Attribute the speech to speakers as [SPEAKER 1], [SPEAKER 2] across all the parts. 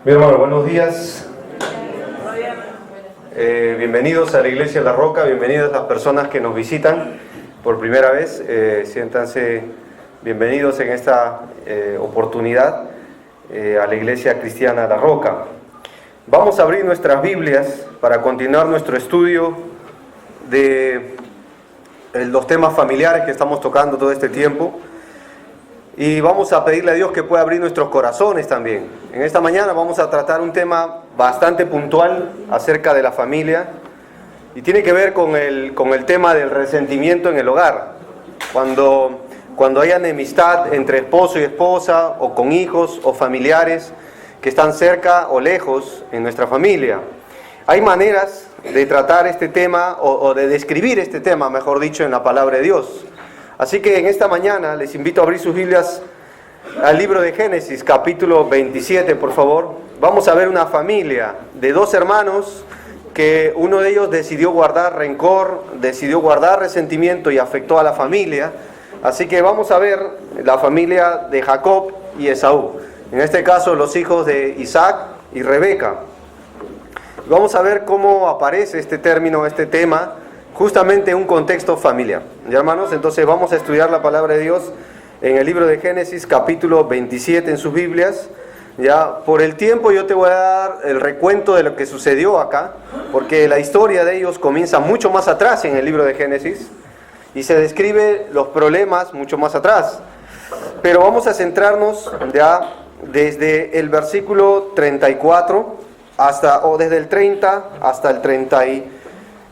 [SPEAKER 1] Mi hermano, buenos días. Bienvenidos a la Iglesia La Roca, bienvenidas las personas que nos visitan por primera vez. Siéntanse bienvenidos en esta oportunidad a la Iglesia Cristiana La Roca. Vamos a abrir nuestras Biblias para continuar nuestro estudio de los temas familiares que estamos tocando todo este tiempo. Y vamos a pedirle a Dios que pueda abrir nuestros corazones también. En esta mañana vamos a tratar un tema bastante puntual acerca de la familia y tiene que ver con el tema del resentimiento en el hogar. Cuando hay enemistad entre esposo y esposa, o con hijos o familiares que están cerca o lejos en nuestra familia. Hay maneras de tratar este tema o de describir este tema, mejor dicho, en la palabra de Dios. Así que en esta mañana les invito a abrir sus Biblias al libro de Génesis, capítulo 27, por favor. Vamos a ver una familia de dos hermanos que uno de ellos decidió guardar rencor, decidió guardar resentimiento y afectó a la familia. Así que vamos a ver la familia de Jacob y Esaú. En este caso, los hijos de Isaac y Rebeca. Vamos a ver cómo aparece este término, este tema, justamente en un contexto familiar. ¿Ya, hermanos? Entonces vamos a estudiar la palabra de Dios en el libro de Génesis, capítulo 27 en sus Biblias. Ya, por el tiempo yo te voy a dar el recuento de lo que sucedió acá, porque la historia de ellos comienza mucho más atrás en el libro de Génesis y se describe los problemas mucho más atrás. Pero vamos a centrarnos ya desde el versículo 34 desde el 30 hasta el 30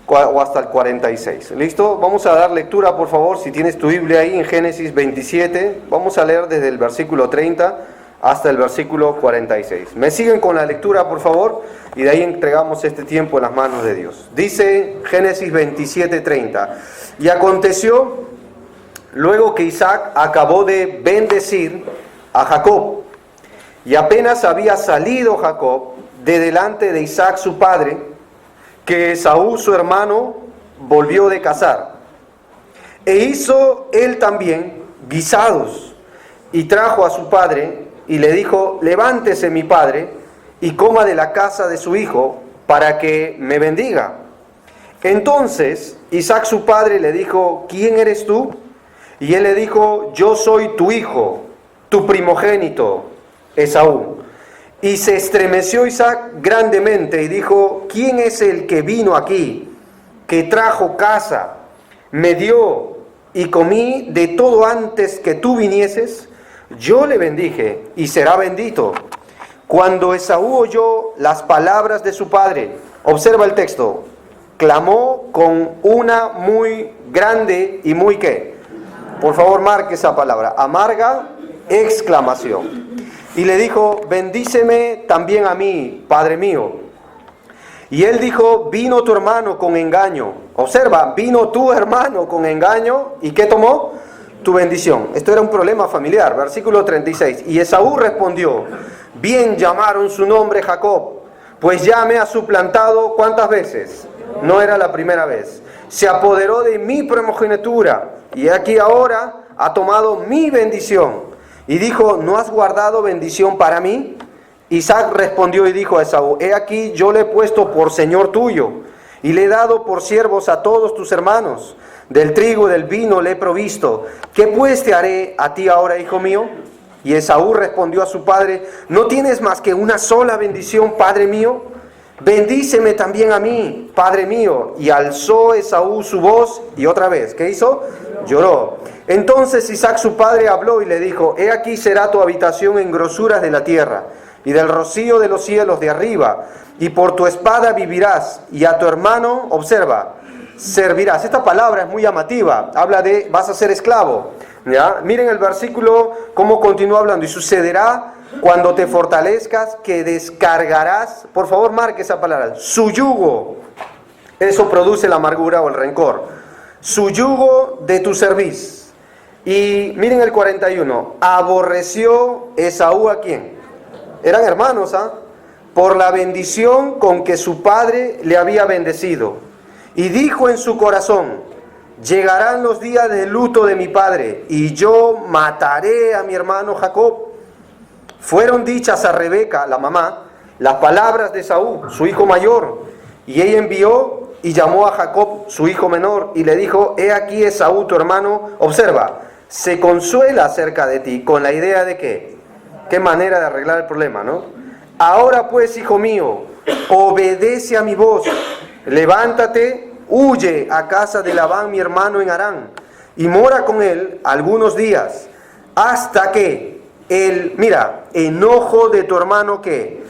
[SPEAKER 1] o hasta el 46. ¿Listo? Vamos a dar lectura, por favor, si tienes tu Biblia ahí en Génesis 27. Vamos a leer desde el versículo 30 hasta el versículo 46. Me siguen con la lectura, por favor, y de ahí entregamos este tiempo en las manos de Dios. Dice Génesis 27:30. Y aconteció, luego que Isaac acabó de bendecir a Jacob, y apenas había salido Jacob de delante de Isaac su padre, que Esaú su hermano volvió de cazar, e hizo él también guisados, y trajo a su padre, y le dijo: levántese mi padre, y coma de la casa de su hijo, para que me bendiga. Entonces Isaac su padre le dijo: ¿quién eres tú? Y él le dijo: yo soy tu hijo, tu primogénito, Esaú. Y se estremeció Isaac grandemente y dijo: ¿quién es el que vino aquí, que trajo caza, me dio y comí de todo antes que tú vinieses? Yo le bendije y será bendito. Cuando Esaú oyó las palabras de su padre, observa el texto, clamó con una muy grande y muy ¿qué? Por favor, marque esa palabra, amarga exclamación. Y le dijo: bendíceme también a mí, padre mío. Y él dijo: vino tu hermano con engaño. Observa, vino tu hermano con engaño. ¿Y qué tomó? Tu bendición. Esto era un problema familiar. Versículo 36. Y Esaú respondió: bien llamaron su nombre Jacob, pues ya me ha suplantado. ¿Cuántas veces? No era la primera vez. Se apoderó de mi primogenitura, y aquí ahora ha tomado mi bendición. Y dijo: ¿no has guardado bendición para mí? Isaac respondió y dijo a Esaú: he aquí yo le he puesto por señor tuyo, y le he dado por siervos a todos tus hermanos. Del trigo y del vino le he provisto. ¿Qué pues te haré a ti ahora, hijo mío? Y Esaú respondió a su padre: ¿no tienes más que una sola bendición, padre mío? Bendíceme también a mí, padre mío. Y alzó Esaú su voz, y otra vez, ¿qué hizo? Lloró. Entonces Isaac su padre habló y le dijo: he aquí será tu habitación en grosuras de la tierra, y del rocío de los cielos de arriba, y por tu espada vivirás, y a tu hermano, observa, servirás. Esta palabra es muy llamativa, habla de vas a ser esclavo. ¿Ya? Miren el versículo, cómo continúa hablando. Y sucederá cuando te fortalezcas que descargarás, por favor marque esa palabra, su yugo. Eso produce la amargura o el rencor. Su yugo de tu cerviz. Y miren el 41. Aborreció Esaú ¿a quién? Eran hermanos, por la bendición con que su padre le había bendecido. Y dijo en su corazón: llegarán los días de luto de mi padre, y yo mataré a mi hermano Jacob. Fueron dichas a Rebeca, la mamá, las palabras de Esaú, su hijo mayor. Y ella envió y llamó a Jacob, su hijo menor, y le dijo: he aquí Esaú, tu hermano, observa, se consuela acerca de ti, con la idea de que, qué manera de arreglar el problema, ¿no? Ahora pues, hijo mío, obedece a mi voz, levántate, huye a casa de Labán, mi hermano, en Harán, y mora con él algunos días, hasta que el, mira, enojo de tu hermano, que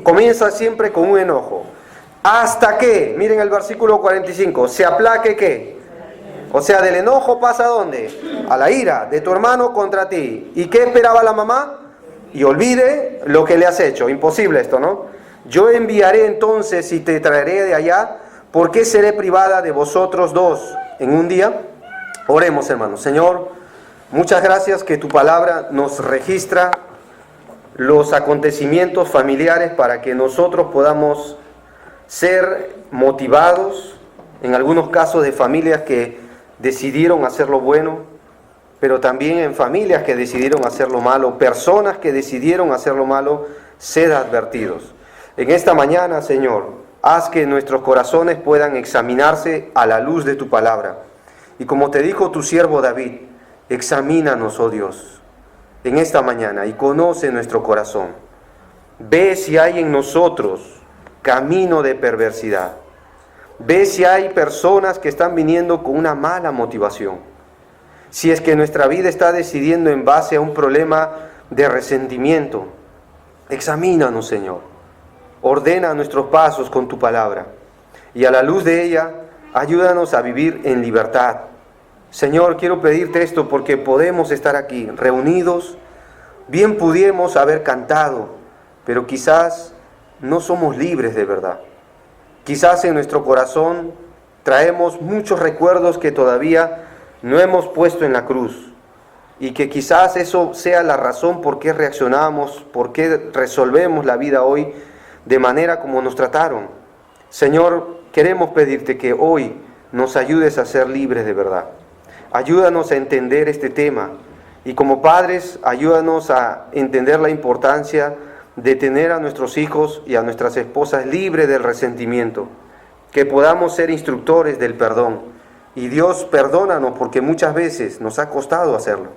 [SPEAKER 1] comienza siempre con un enojo, hasta que, miren el versículo 45, se aplaque, ¿qué? O sea, del enojo pasa ¿a dónde? A la ira de tu hermano contra ti. ¿Y qué esperaba la mamá? Y olvide lo que le has hecho. Imposible esto, ¿no? Yo enviaré entonces y te traeré de allá. ¿Por qué seré privada de vosotros dos en un día? Oremos, hermanos. Señor, muchas gracias que tu palabra nos registra los acontecimientos familiares para que nosotros podamos ser motivados, en algunos casos de familias que decidieron hacer lo bueno, pero también en familias que decidieron hacer lo malo, personas que decidieron hacer lo malo, sed advertidos. En esta mañana, Señor, haz que nuestros corazones puedan examinarse a la luz de tu palabra. Y como te dijo tu siervo David, examínanos, oh Dios, en esta mañana y conoce nuestro corazón. Ve si hay en nosotros camino de perversidad. Ve si hay personas que están viniendo con una mala motivación. Si es que nuestra vida está decidiendo en base a un problema de resentimiento, examínanos, Señor. Ordena nuestros pasos con tu palabra. Y a la luz de ella, ayúdanos a vivir en libertad. Señor, quiero pedirte esto porque podemos estar aquí reunidos. Bien pudiéramos haber cantado, pero quizás no somos libres de verdad. Quizás en nuestro corazón traemos muchos recuerdos que todavía no hemos puesto en la cruz, y que quizás eso sea la razón por qué reaccionamos, por qué resolvemos la vida hoy de manera como nos trataron. Señor, queremos pedirte que hoy nos ayudes a ser libres de verdad. Ayúdanos a entender este tema, y como padres, ayúdanos a entender la importancia de tener a nuestros hijos y a nuestras esposas libres del resentimiento, que podamos ser instructores del perdón. Y Dios, perdónanos porque muchas veces nos ha costado hacerlo.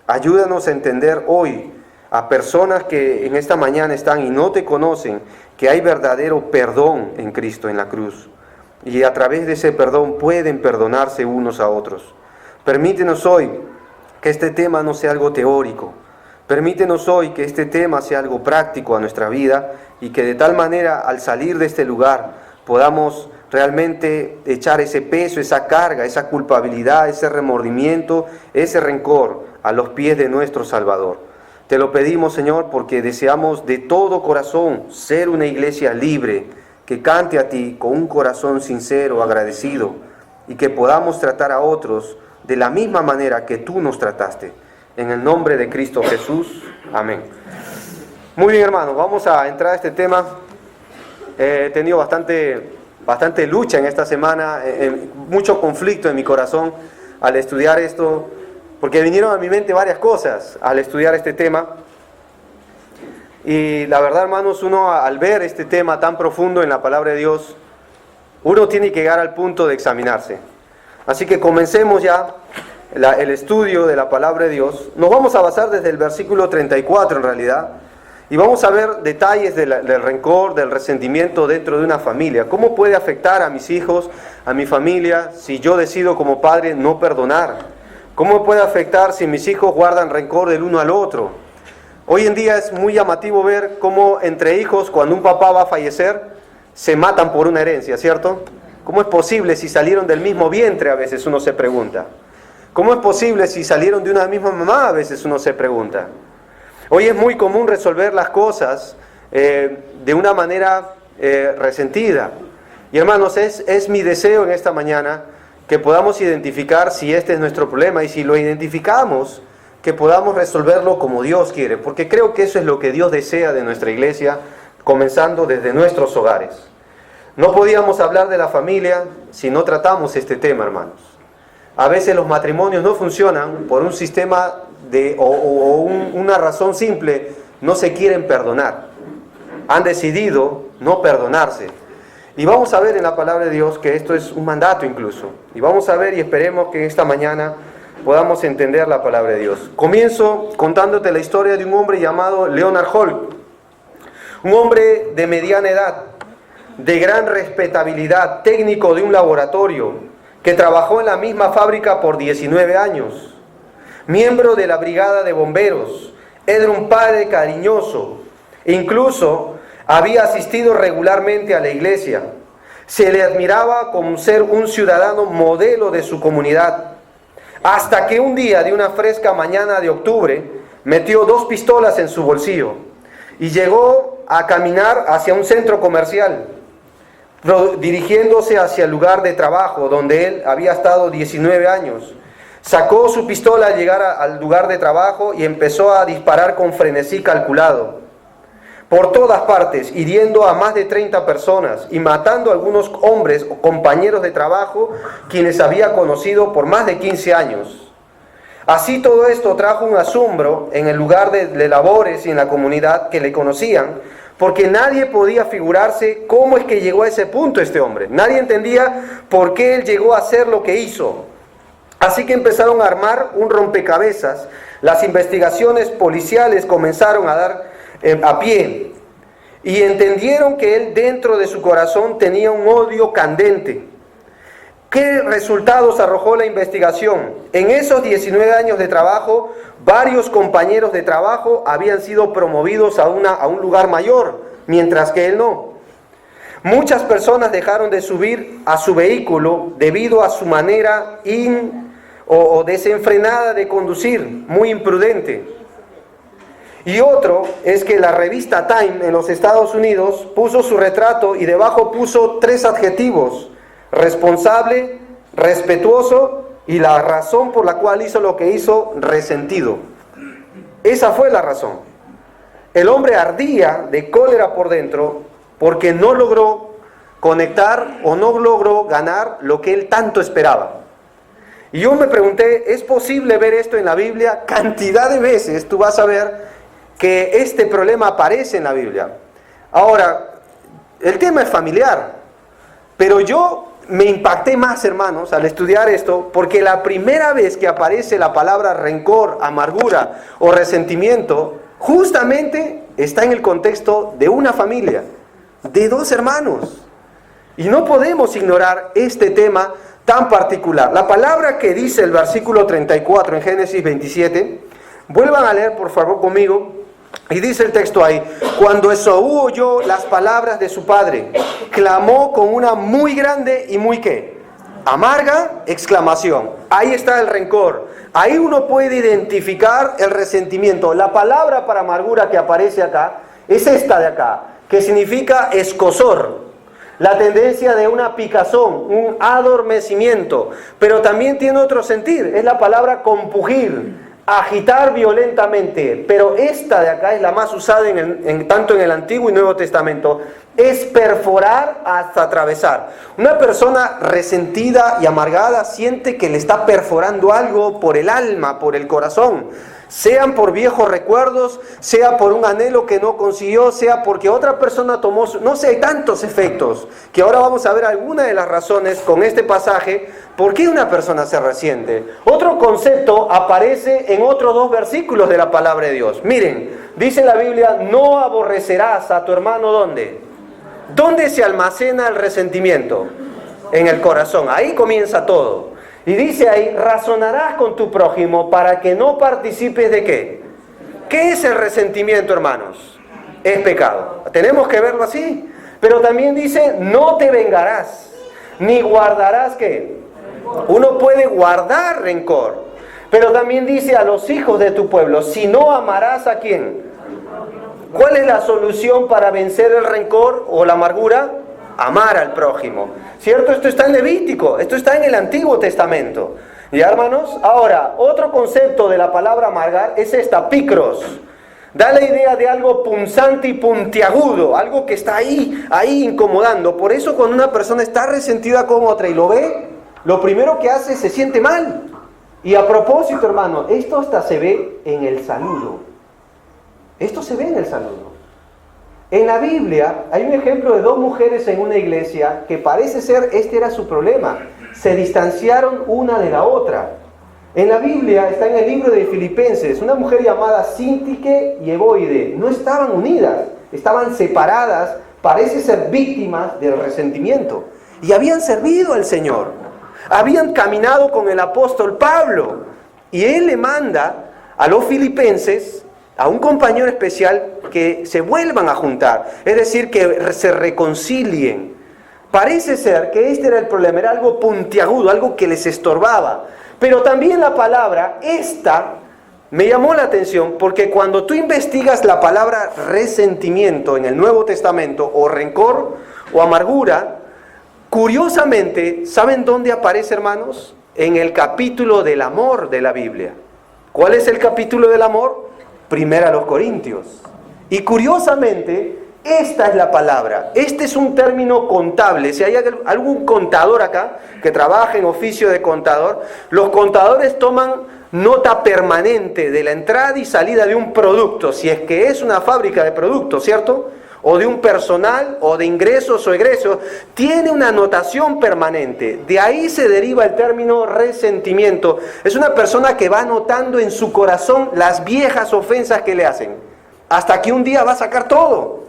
[SPEAKER 1] Ayúdanos a entender hoy a personas que en esta mañana están y no te conocen, que hay verdadero perdón en Cristo en la cruz, y a través de ese perdón pueden perdonarse unos a otros. Permítenos hoy que este tema no sea algo teórico. Permítenos hoy que este tema sea algo práctico a nuestra vida, y que de tal manera al salir de este lugar podamos realmente echar ese peso, esa carga, esa culpabilidad, ese remordimiento, ese rencor a los pies de nuestro Salvador. Te lo pedimos, Señor, porque deseamos de todo corazón ser una iglesia libre, que cante a ti con un corazón sincero, agradecido, y que podamos tratar a otros de la misma manera que tú nos trataste. En el nombre de Cristo Jesús. Amén. Muy bien, hermanos, vamos a entrar a este tema. He tenido bastante lucha en esta semana, mucho conflicto en mi corazón al estudiar esto, porque vinieron a mi mente varias cosas al estudiar este tema. Y la verdad, hermanos, uno al ver este tema tan profundo en la palabra de Dios, uno tiene que llegar al punto de examinarse. Así que comencemos ya el estudio de la palabra de Dios. Nos vamos a basar desde el versículo 34 en realidad, y vamos a ver detalles del rencor, del resentimiento dentro de una familia. ¿Cómo puede afectar a mis hijos, a mi familia, si yo decido como padre no perdonar? ¿Cómo puede afectar si mis hijos guardan rencor del uno al otro? Hoy en día es muy llamativo ver cómo entre hijos, cuando un papá va a fallecer, se matan por una herencia, ¿cierto? ¿Cómo es posible si salieron del mismo vientre? A veces uno se pregunta. ¿Cómo es posible si salieron de una misma mamá? A veces uno se pregunta. Hoy es muy común resolver las cosas de una manera resentida. Y hermanos, es mi deseo en esta mañana que podamos identificar si este es nuestro problema, y si lo identificamos, que podamos resolverlo como Dios quiere, porque creo que eso es lo que Dios desea de nuestra iglesia, comenzando desde nuestros hogares. No podíamos hablar de la familia si no tratamos este tema, hermanos. A veces los matrimonios no funcionan por un sistema una razón simple: no se quieren perdonar. han decidido no perdonarse. Y vamos a ver en la palabra de Dios que esto es un mandato incluso. Y vamos a ver y esperemos que esta mañana podamos entender la palabra de Dios. Comienzo contándote la historia de un hombre llamado Leonard Holk. Un hombre de mediana edad, de gran respetabilidad, técnico de un laboratorio, que trabajó en la misma fábrica por 19 años. Miembro de la brigada de bomberos, era un padre cariñoso, incluso había asistido regularmente a la iglesia. Se le admiraba como ser un ciudadano modelo de su comunidad, hasta que un día de una fresca mañana de octubre metió 2 pistolas en su bolsillo y llegó a caminar hacia un centro comercial, dirigiéndose hacia el lugar de trabajo donde él había estado 19 años. Sacó su pistola al llegar al lugar de trabajo y empezó a disparar con frenesí calculado por todas partes, hiriendo a más de 30 personas y matando a algunos hombres o compañeros de trabajo quienes había conocido por más de 15 años. Así todo esto trajo un asombro en el lugar de labores y en la comunidad que le conocían, porque nadie podía figurarse cómo es que llegó a ese punto este hombre. Nadie entendía por qué él llegó a hacer lo que hizo. Así que empezaron a armar un rompecabezas. Las investigaciones policiales comenzaron a dar a pie y entendieron que él dentro de su corazón tenía un odio candente. ¿Qué resultados arrojó la investigación? En esos 19 años de trabajo, varios compañeros de trabajo habían sido promovidos a un lugar mayor, mientras que él no. Muchas personas dejaron de subir a su vehículo debido a su manera desenfrenada de conducir, muy imprudente. Y otro es que la revista Time en los Estados Unidos puso su retrato y debajo puso 3 adjetivos: responsable, respetuoso y la razón por la cual hizo lo que hizo, resentido. Esa fue la razón. El hombre ardía de cólera por dentro porque no logró conectar o no logró ganar lo que él tanto esperaba. Y yo me pregunté, ¿es posible ver esto en la Biblia? Cantidad de veces tú vas a ver que este problema aparece en la Biblia. Ahora, el tema es familiar, pero yo me impacté más, hermanos, al estudiar esto, porque la primera vez que aparece la palabra rencor, amargura o resentimiento, justamente está en el contexto de una familia, de 2 hermanos. Y no podemos ignorar este tema tan particular. La palabra que dice el versículo 34 en Génesis 27, vuelvan a leer por favor conmigo, y dice el texto ahí: cuando Esaú oyó las palabras de su padre, clamó con una muy grande y muy ¿qué? Amarga exclamación. Ahí está el rencor. Ahí uno puede identificar el resentimiento. La palabra para amargura que aparece acá es esta de acá, que significa escozor. La tendencia de una picazón, un adormecimiento. Pero también tiene otro sentido. Es la palabra compugir, agitar violentamente, pero esta de acá es la más usada tanto en el Antiguo y Nuevo Testamento. Es perforar hasta atravesar. Una persona resentida y amargada siente que le está perforando algo por el alma, por el corazón, sean por viejos recuerdos, sea por un anhelo que no consiguió, sea porque otra persona tomó no sé, hay tantos efectos, que ahora vamos a ver algunas de las razones con este pasaje, por qué una persona se resiente. Otro concepto aparece en otros 2 versículos de la palabra de Dios. Miren, dice la Biblia: no aborrecerás a tu hermano, ¿dónde? ¿Dónde se almacena el resentimiento? En el corazón, ahí comienza todo. Y dice ahí: razonarás con tu prójimo para que no participes de ¿qué? ¿Qué es el resentimiento, hermanos? Es pecado. Tenemos que verlo así. Pero también dice: no te vengarás, ni guardarás ¿qué? Uno puede guardar rencor. Pero también dice a los hijos de tu pueblo: si no amarás ¿a quién? ¿Cuál es la solución para vencer el rencor o la amargura? Amar al prójimo. ¿Cierto? Esto está en Levítico, esto está en el Antiguo Testamento. ¿Ya, hermanos? Ahora, otro concepto de la palabra amargar es esta, picros. Da la idea de algo punzante y puntiagudo, algo que está ahí incomodando. Por eso cuando una persona está resentida con otra y lo ve, lo primero que hace es se siente mal. Y a propósito, hermano, esto hasta se ve en el saludo. Esto se ve en el saludo.
[SPEAKER 2] En la Biblia hay un ejemplo de dos mujeres en una iglesia que parece ser este era su problema. Se distanciaron una de la otra. En la Biblia está en el libro de Filipenses, una mujer llamada Síntique y Eboide. No estaban unidas, estaban separadas, parece ser víctimas del resentimiento. Y habían servido al Señor. Habían caminado con el apóstol Pablo. Y él le manda a los filipenses, a un compañero especial, que se vuelvan a juntar. Es decir, que se reconcilien. Parece ser que este era el problema, era algo puntiagudo, algo que les estorbaba. Pero también la palabra, esta, me llamó la atención, porque cuando tú investigas la palabra resentimiento en el Nuevo Testamento, o rencor, o amargura, curiosamente, ¿saben dónde aparece, hermanos? En el capítulo del amor de la Biblia. ¿Cuál es el capítulo del amor? Primera a los Corintios. Y curiosamente, esta es la palabra. Este es un término contable. Si hay algún contador acá que trabaja en oficio de contador, los contadores toman nota permanente de la entrada y salida de un producto, si es que es una fábrica de productos, ¿cierto? O de un personal, o de ingresos o egresos, tiene una anotación permanente. De ahí se deriva el término resentimiento. Es una persona que va anotando en su corazón las viejas ofensas que le hacen, hasta que un día va a sacar todo.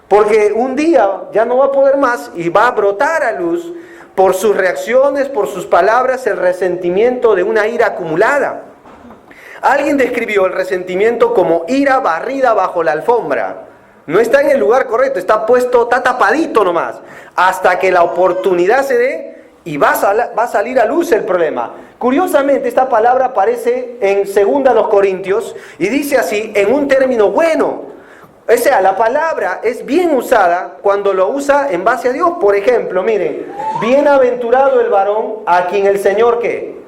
[SPEAKER 2] Porque un día ya no va a poder más y va a brotar a luz por sus reacciones, por sus palabras, el resentimiento de una ira acumulada. Alguien describió el resentimiento como ira barrida bajo la alfombra. No está en el lugar correcto, está puesto, está tapadito nomás, hasta que la oportunidad se dé y va a salir a luz el problema. Curiosamente, esta palabra aparece en 2 Corintios y dice así, en un término bueno. O sea, la palabra es bien usada cuando lo usa en base a Dios. Por ejemplo, miren, bienaventurado el varón a quien el Señor, ¿qué?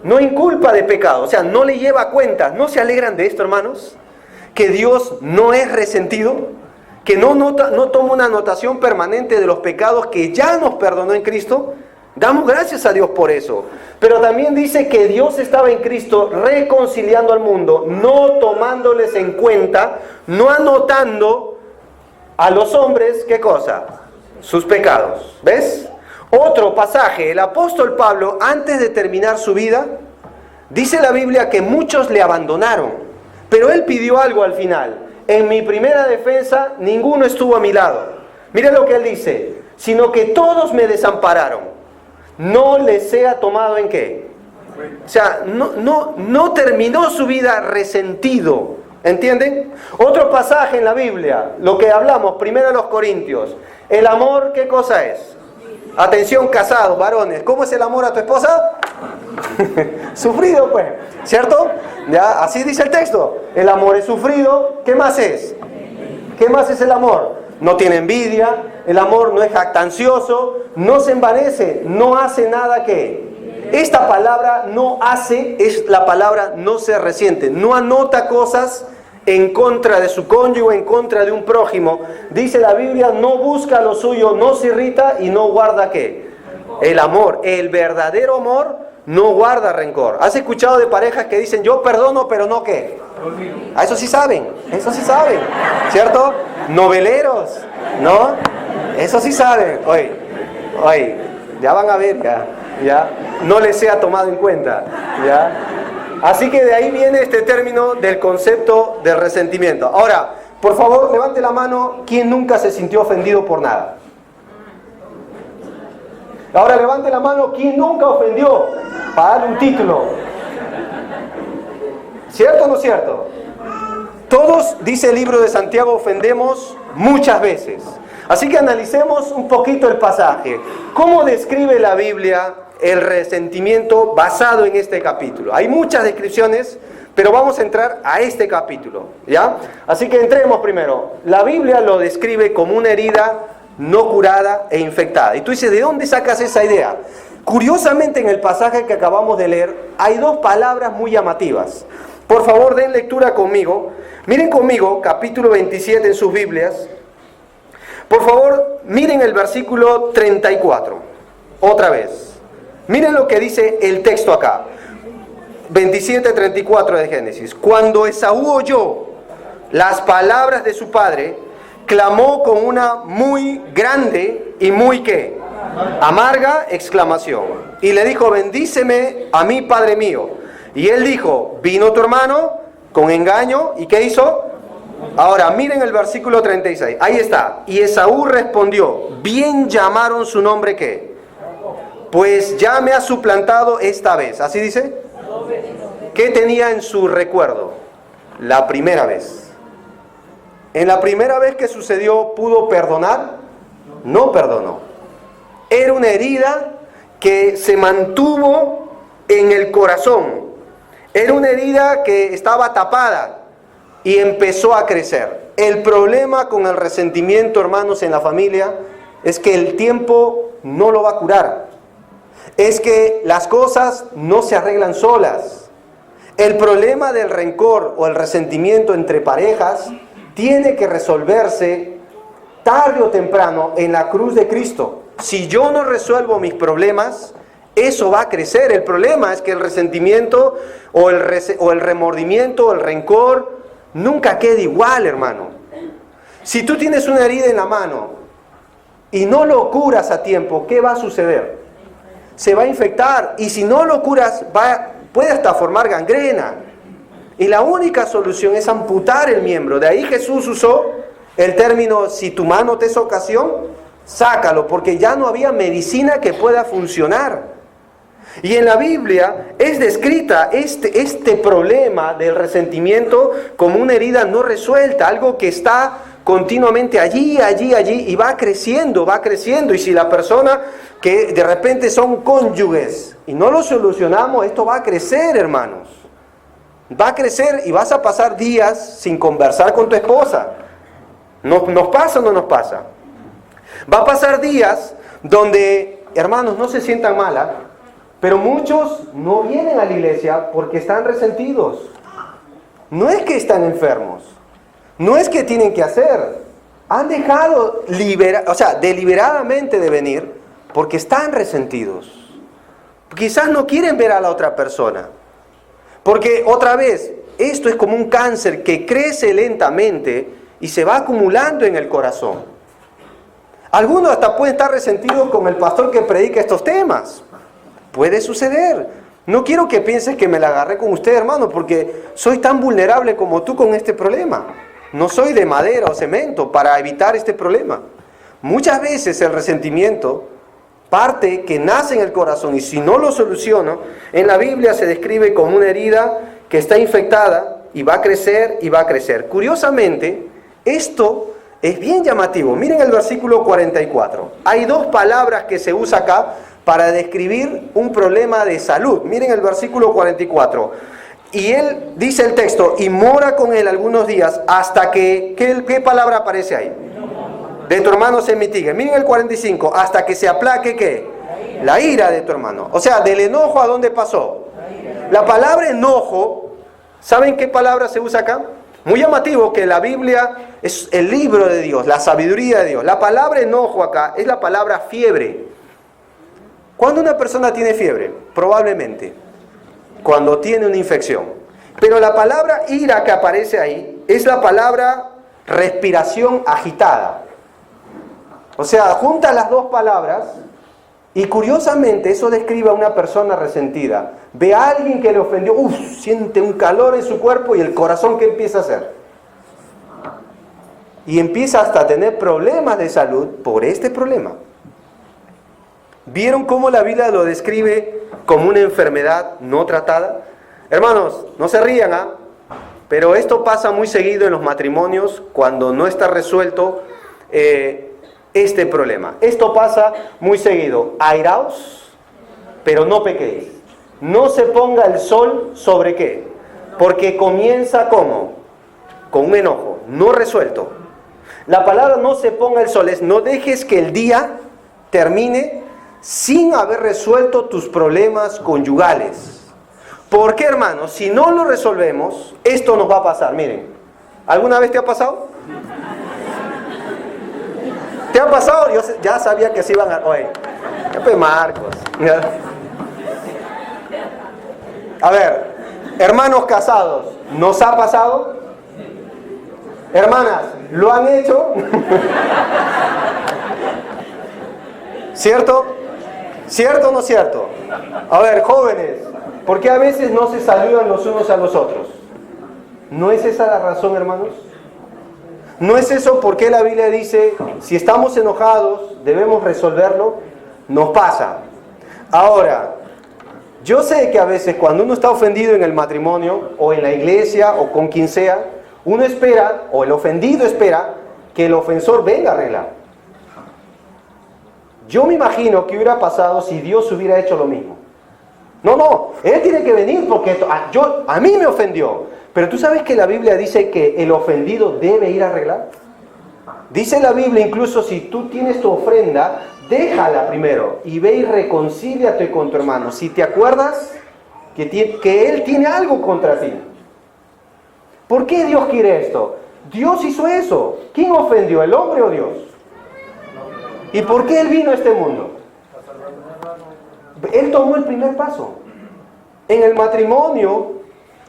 [SPEAKER 2] No inculpa de pecado, o sea, no le lleva cuentas. ¿No se alegran de esto, hermanos? Que Dios no es resentido, que no toma una anotación permanente de los pecados que ya nos perdonó en Cristo. Damos gracias a Dios por eso. Pero también dice que Dios estaba en Cristo reconciliando al mundo, no tomándoles en cuenta, no anotando a los hombres, ¿qué cosa? Sus pecados. ¿Ves? Otro pasaje, el apóstol Pablo, antes de terminar su vida, dice la Biblia que muchos le abandonaron, pero él pidió algo al final. En mi primera defensa, ninguno estuvo a mi lado. Miren lo que él dice, sino que todos me desampararon. No les sea tomado en qué. O sea, no terminó su vida resentido. ¿Entienden? Otro pasaje en la Biblia, lo que hablamos, 1 Corintios. El amor, ¿qué cosa es? Atención, casados, varones. ¿Cómo es el amor a tu esposa? Sufrido, pues. ¿Cierto? Ya, así dice el texto. El amor es sufrido. ¿Qué más es? ¿Qué más es el amor? No tiene envidia, el amor no es jactancioso, no se envanece, no hace nada que... Esta palabra no hace, es la palabra no se resiente, no anota cosas en contra de su cónyuge, en contra de un prójimo. Dice la Biblia, no busca lo suyo, no se irrita y no guarda ¿qué? El amor, el verdadero amor no guarda rencor. ¿Has escuchado de parejas que dicen, yo perdono pero no qué? A eso sí saben, ¿cierto? Noveleros, ¿no? Eso sí saben. Oye, ya van a ver, ya, no les sea tomado en cuenta, ya. Así que de ahí viene este término del concepto del resentimiento. Ahora, por favor, levante la mano, ¿quién nunca se sintió ofendido por nada? Ahora levante la mano, ¿quién nunca ofendió? Para darle un título. ¿Cierto o no cierto? Todos, dice el libro de Santiago, ofendemos muchas veces. Así que analicemos un poquito el pasaje. ¿Cómo describe la Biblia el resentimiento basado en este capítulo? Hay muchas descripciones, pero vamos a entrar a este capítulo, ¿ya? Así que entremos primero. La Biblia lo describe como una herida no curada e infectada. Y tú dices, ¿de dónde sacas esa idea? Curiosamente, en el pasaje que acabamos de leer, hay dos palabras muy llamativas. Por favor, den lectura conmigo. Miren conmigo, capítulo 27 en sus Biblias. Por favor, miren el versículo 34. Otra vez. Miren lo que dice el texto acá. 27:34 de Génesis. Cuando Esaú oyó las palabras de su padre, clamó con una muy grande y muy ¿qué? Amarga exclamación. Y le dijo, bendíceme a mí, Padre mío. Y él dijo, vino tu hermano con engaño, ¿y qué hizo? Ahora, miren el versículo 36. Ahí está. Y Esaú respondió, bien llamaron su nombre, ¿qué? Pues ya me ha suplantado esta vez. ¿Así dice? ¿Qué tenía en su recuerdo? La primera vez. En la primera vez que sucedió, ¿pudo perdonar? No perdonó. Era una herida que se mantuvo en el corazón. Era una herida que estaba tapada y empezó a crecer. El problema con el resentimiento, hermanos, en la familia, es que el tiempo no lo va a curar. Es que las cosas no se arreglan solas. El problema del rencor o el resentimiento entre parejas tiene que resolverse tarde o temprano en la cruz de Cristo. Si yo no resuelvo mis problemas, eso va a crecer. El problema es que el resentimiento o el remordimiento o el rencor nunca queda igual, hermano. Si tú tienes una herida en la mano y no lo curas a tiempo, ¿qué va a suceder? Se va a infectar, y si no lo curas puede hasta formar gangrena. Y la única solución es amputar el miembro. De ahí Jesús usó el término, si tu mano te es ocasión, sácalo, porque ya no había medicina que pueda funcionar. Y en la Biblia es descrita este problema del resentimiento como una herida no resuelta, algo que está continuamente allí, y va creciendo. Y si la persona que de repente son cónyuges y no lo solucionamos, esto va a crecer, hermanos. Va a crecer y vas a pasar días sin conversar con tu esposa. ¿Nos pasa o no nos pasa? Va a pasar días donde, hermanos, no se sientan mal, pero muchos no vienen a la iglesia porque están resentidos. No es que están enfermos, no es que tienen que hacer. Han dejado deliberadamente de venir porque están resentidos. Quizás no quieren ver a la otra persona. Porque otra vez, esto es como un cáncer que crece lentamente y se va acumulando en el corazón. Algunos hasta pueden estar resentidos con el pastor que predica estos temas. Puede suceder. No quiero que pienses que me la agarré con usted, hermano, porque soy tan vulnerable como tú con este problema. No soy de madera o cemento para evitar este problema. Muchas veces el resentimiento parte que nace en el corazón, y si no lo soluciono, en la Biblia se describe como una herida que está infectada y va a crecer y va a crecer. Curiosamente, esto es bien llamativo. Miren el versículo 44. Hay dos palabras que se usa acá para describir un problema de salud. Miren el versículo 44. Y él, dice el texto, y mora con él algunos días hasta que, ¿qué palabra aparece ahí? De tu hermano se mitigue. Miren el 45, hasta que se aplaque, ¿qué? La ira de tu hermano. O sea, del enojo, ¿a dónde pasó? La palabra enojo, ¿saben qué palabra se usa acá? Muy llamativo que la Biblia es el libro de Dios, la sabiduría de Dios. La palabra enojo acá es la palabra fiebre. ¿Cuándo una persona tiene fiebre? Probablemente cuando tiene una infección. Pero la palabra ira que aparece ahí es la palabra respiración agitada. O sea, junta las dos palabras y curiosamente eso describe a una persona resentida. Ve a alguien que le ofendió, siente un calor en su cuerpo y el corazón, ¿qué empieza a hacer? Y empieza hasta a tener problemas de salud por este problema. ¿Vieron cómo la Biblia lo describe como una enfermedad no tratada? Hermanos, no se rían, pero esto pasa muy seguido en los matrimonios cuando no está resuelto este problema. Esto pasa muy seguido. Airaos, pero no pequéis. No se ponga el sol sobre qué. Porque comienza ¿cómo? Con un enojo no resuelto. La palabra no se ponga el sol es no dejes que el día termine sin haber resuelto tus problemas conyugales. ¿Por qué, hermanos? Si no lo resolvemos, esto nos va a pasar. Miren, ¿alguna vez te ha pasado? ¿Te ha pasado? Yo ya sabía que se iban a... Oye, pues Marcos. A ver, hermanos casados, ¿nos ha pasado? Hermanas, ¿lo han hecho? ¿Cierto? ¿Cierto o no cierto? A ver, jóvenes, ¿por qué a veces no se saludan los unos a los otros? ¿No es esa la razón, hermanos? ¿No es eso por qué la Biblia dice, si estamos enojados, debemos resolverlo? Nos pasa. Ahora, yo sé que a veces cuando uno está ofendido en el matrimonio, o en la iglesia, o con quien sea, uno espera, o el ofendido espera, que el ofensor venga a arreglar. Yo me imagino que hubiera pasado si Dios hubiera hecho lo mismo. No, Él tiene que venir porque a mí me ofendió. Pero tú sabes que la Biblia dice que el ofendido debe ir a arreglar. Dice la Biblia incluso si tú tienes tu ofrenda, déjala primero y ve y reconcíliate con tu hermano. Si te acuerdas que él tiene algo contra ti. ¿Por qué Dios quiere esto? Dios hizo eso. ¿Quién ofendió, el hombre o Dios? ¿Y por qué Él vino a este mundo? Él tomó el primer paso. En el matrimonio,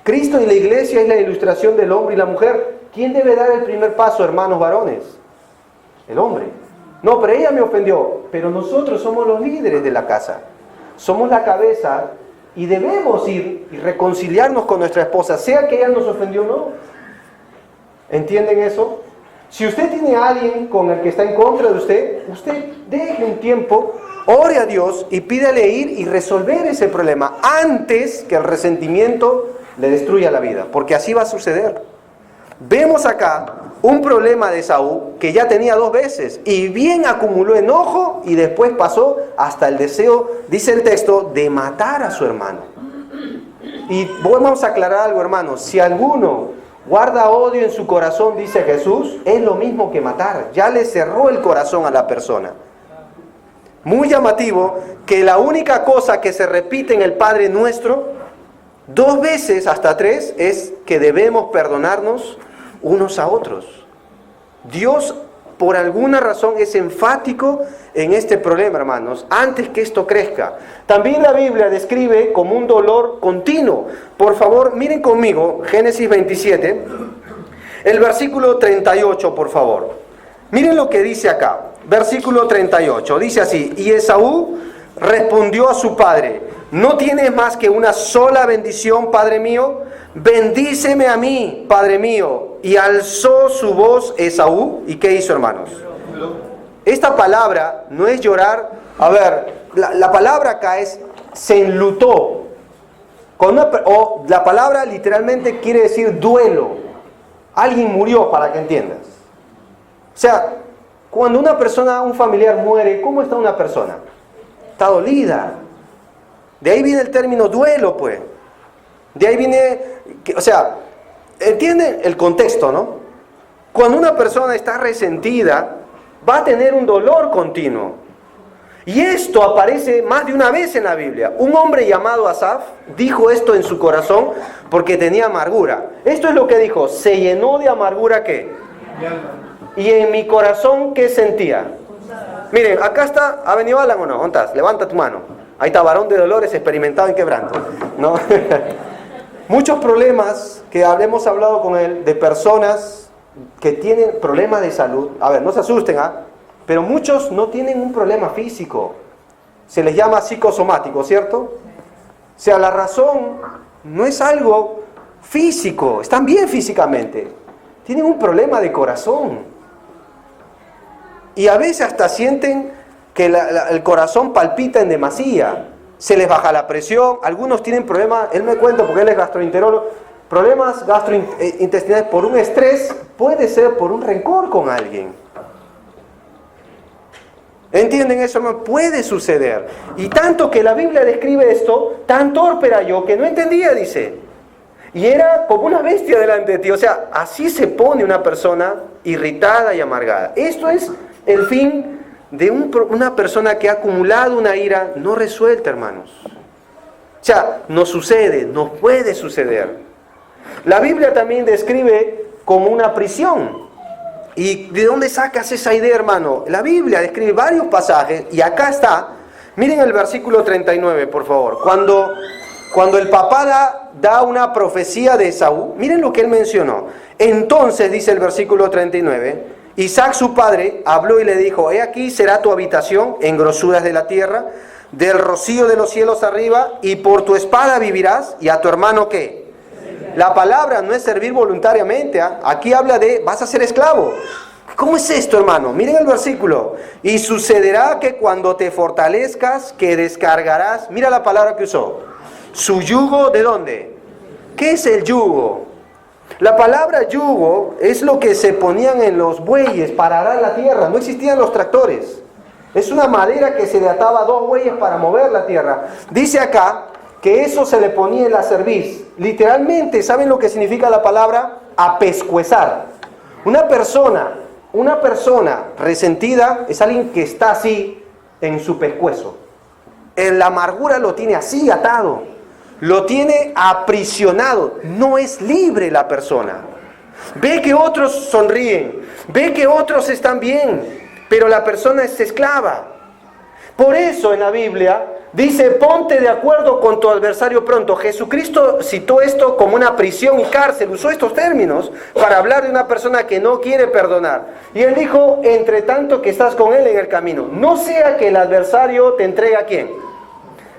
[SPEAKER 2] Cristo y la iglesia es la ilustración del hombre y la mujer. ¿Quién debe dar el primer paso, hermanos varones? El hombre. No, pero ella me ofendió. Pero nosotros somos los líderes de la casa. Somos la cabeza y debemos ir y reconciliarnos con nuestra esposa, sea que ella nos ofendió o no. ¿Entienden eso? Si usted tiene a alguien con el que está en contra de usted deje un tiempo, ore a Dios y pídale ir y resolver ese problema antes que el resentimiento le destruya la vida, porque así va a suceder. Vemos acá un problema de Esaú que ya tenía 2 veces y bien acumuló enojo y después pasó hasta el deseo, dice el texto, de matar a su hermano. Y vamos a aclarar algo, hermanos, si alguno guarda odio en su corazón, dice Jesús, es lo mismo que matar, ya le cerró el corazón a la persona. Muy llamativo que la única cosa que se repite en el Padre Nuestro 2 veces hasta 3 es que debemos perdonarnos unos a otros. Dios por alguna razón es enfático en este problema, hermanos, antes que esto crezca. También la Biblia describe como un dolor continuo. Por favor, miren conmigo Génesis 27, el versículo 38, por favor. Miren lo que dice acá, versículo 38, dice así: y Esaú respondió a su padre: ¿no tienes más que una sola bendición, padre mío? Bendíceme a mí, padre mío. Y alzó su voz Esaú. ¿Y qué hizo, hermanos? Esta palabra no es llorar. A ver, la palabra acá es se enlutó. O la palabra literalmente quiere decir duelo. Alguien murió, para que entiendas. O sea, cuando una persona, un familiar muere, ¿cómo está una persona? Está dolida. De ahí viene el término duelo, pues. De ahí viene, o sea, entienden el contexto, ¿no? Cuando una persona está resentida, va a tener un dolor continuo. Y esto aparece más de una vez en la Biblia. Un hombre llamado Asaf dijo esto en su corazón porque tenía amargura. Esto es lo que dijo: se llenó de amargura, ¿qué? Y en mi corazón, ¿qué sentía? Miren, acá está, ¿ha venido Alan o no? ¿Dónde estás? Levanta tu mano. Ahí está, varón de dolores, experimentado en quebranto, ¿no? Muchos problemas que hemos hablado con él, de personas que tienen problemas de salud. A ver, no se asusten, pero muchos no tienen un problema físico. Se les llama psicosomático, ¿cierto? O sea, la razón no es algo físico, están bien físicamente. Tienen un problema de corazón. Y a veces hasta sienten que el corazón palpita en demasía. Se les baja la presión, algunos tienen problemas, él me cuenta porque él es gastroenterólogo, problemas gastrointestinales por un estrés, puede ser por un rencor con alguien. ¿Entienden eso, hermano? Puede suceder. Y tanto que la Biblia describe esto, tan torpe era yo que no entendía, dice. Y era como una bestia delante de ti. O sea, así se pone una persona irritada y amargada. Esto es el fin de una persona que ha acumulado una ira no resuelta, hermanos. O sea, nos sucede, nos puede suceder. La Biblia también describe como una prisión. ¿Y de dónde sacas esa idea, hermano? La Biblia describe varios pasajes y acá está. Miren el versículo 39, por favor. Cuando cuando el papá da una profecía de Esaú, miren lo que él mencionó. Entonces, dice el versículo 39, Isaac su padre habló y le dijo, he aquí será tu habitación en grosuras de la tierra, del rocío de los cielos arriba, y por tu espada vivirás, y a tu hermano ¿qué? La palabra no es servir voluntariamente, ¿eh? Aquí habla de vas a ser esclavo. ¿Cómo es esto, hermano? Miren el versículo. Y sucederá que cuando te fortalezcas, que descargarás, mira la palabra que usó, su yugo, ¿de dónde? ¿Qué es el yugo? La palabra yugo es lo que se ponían en los bueyes para arar la tierra. No existían los tractores. Es una madera que se le ataba a 2 bueyes para mover la tierra. Dice acá que eso se le ponía en la cerviz. Literalmente, ¿saben lo que significa la palabra? Apescuezar. Una persona resentida es alguien que está así en su pescuezo. En la amargura lo tiene así atado. Lo tiene aprisionado. No es libre la persona. Ve que otros sonríen. Ve que otros están bien. Pero la persona es esclava. Por eso en la Biblia dice, ponte de acuerdo con tu adversario pronto. Jesucristo citó esto como una prisión y cárcel. Usó estos términos para hablar de una persona que no quiere perdonar. Y él dijo, entre tanto que estás con él en el camino, no sea que el adversario te entregue ¿a quién?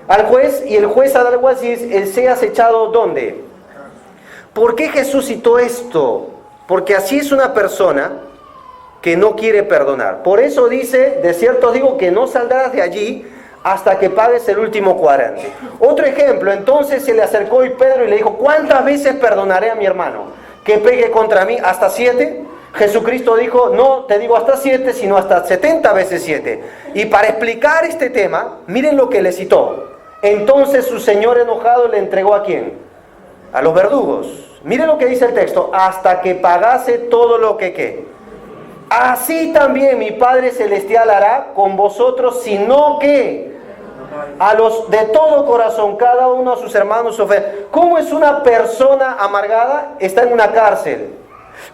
[SPEAKER 2] Al juez, y el juez al alguacil, él seas echado ¿dónde? ¿Por qué Jesús citó esto? Porque así es una persona que no quiere perdonar. Por eso dice, de cierto os digo que no saldrás de allí hasta que pagues el último cuadrante. Otro ejemplo, entonces se le acercó y Pedro y le dijo, ¿cuántas veces perdonaré a mi hermano que pegue contra mí? ¿Hasta 7? Jesucristo dijo, no te digo hasta 7, sino hasta 70 veces 7. Y para explicar este tema, miren lo que le citó. Entonces su señor enojado le entregó ¿a quién? A los verdugos. Miren lo que dice el texto, hasta que pagase todo lo que ¿qué? Así también mi Padre Celestial hará con vosotros, sino que a los de todo corazón, cada uno a sus hermanos ofrece. ¿Cómo es una persona amargada? Está en una cárcel.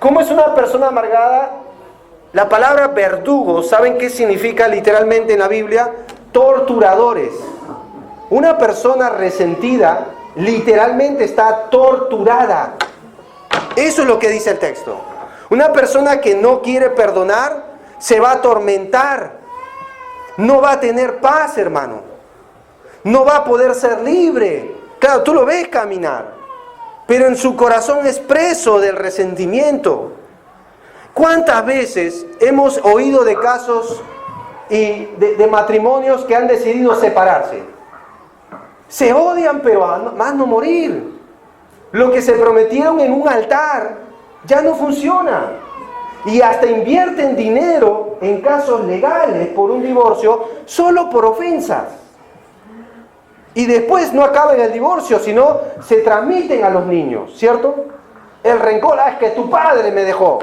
[SPEAKER 2] ¿Cómo es una persona amargada? La palabra verdugo, ¿saben qué significa literalmente en la Biblia? Torturadores. Una persona resentida literalmente está torturada. Eso es lo que dice el texto. Una persona que no quiere perdonar se va a atormentar. No va a tener paz, hermano. No va a poder ser libre. Claro, tú lo ves caminar, pero en su corazón es preso del resentimiento. ¿Cuántas veces hemos oído de casos y de matrimonios que han decidido separarse? Se odian, pero más no morir. Lo que se prometieron en un altar ya no funciona. Y hasta invierten dinero en casos legales por un divorcio solo por ofensas. Y después no acaba en el divorcio, sino se transmiten a los niños, ¿cierto? El rencor, es que tu padre me dejó.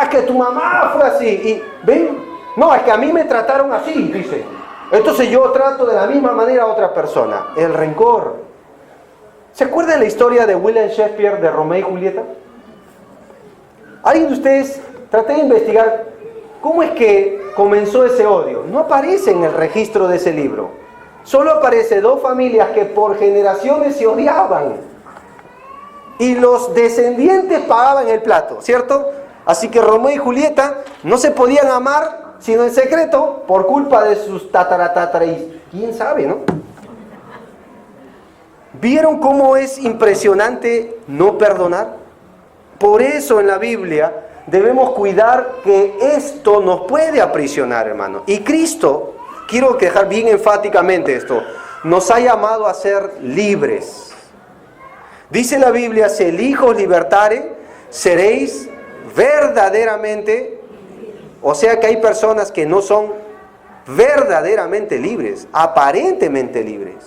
[SPEAKER 2] Es que tu mamá fue así. Y ven, no, es que a mí me trataron así, dice. Entonces yo trato de la misma manera a otra persona. El rencor. ¿Se acuerdan la historia de William Shakespeare de Romeo y Julieta? ¿Alguien de ustedes traté de investigar cómo es que comenzó ese odio? No aparece en el registro de ese libro. Solo aparece 2 familias que por generaciones se odiaban. Y los descendientes pagaban el plato, ¿cierto? Así que Romeo y Julieta no se podían amar sino en secreto por culpa de sus y quién sabe, ¿no? ¿Vieron cómo es impresionante no perdonar? Por eso en la Biblia debemos cuidar que esto nos puede aprisionar, hermano. Y Cristo, quiero dejar bien enfáticamente esto, nos ha llamado a ser libres. Dice la Biblia, si el Hijo os libertare, seréis verdaderamente, o sea que hay personas que no son verdaderamente libres, aparentemente libres.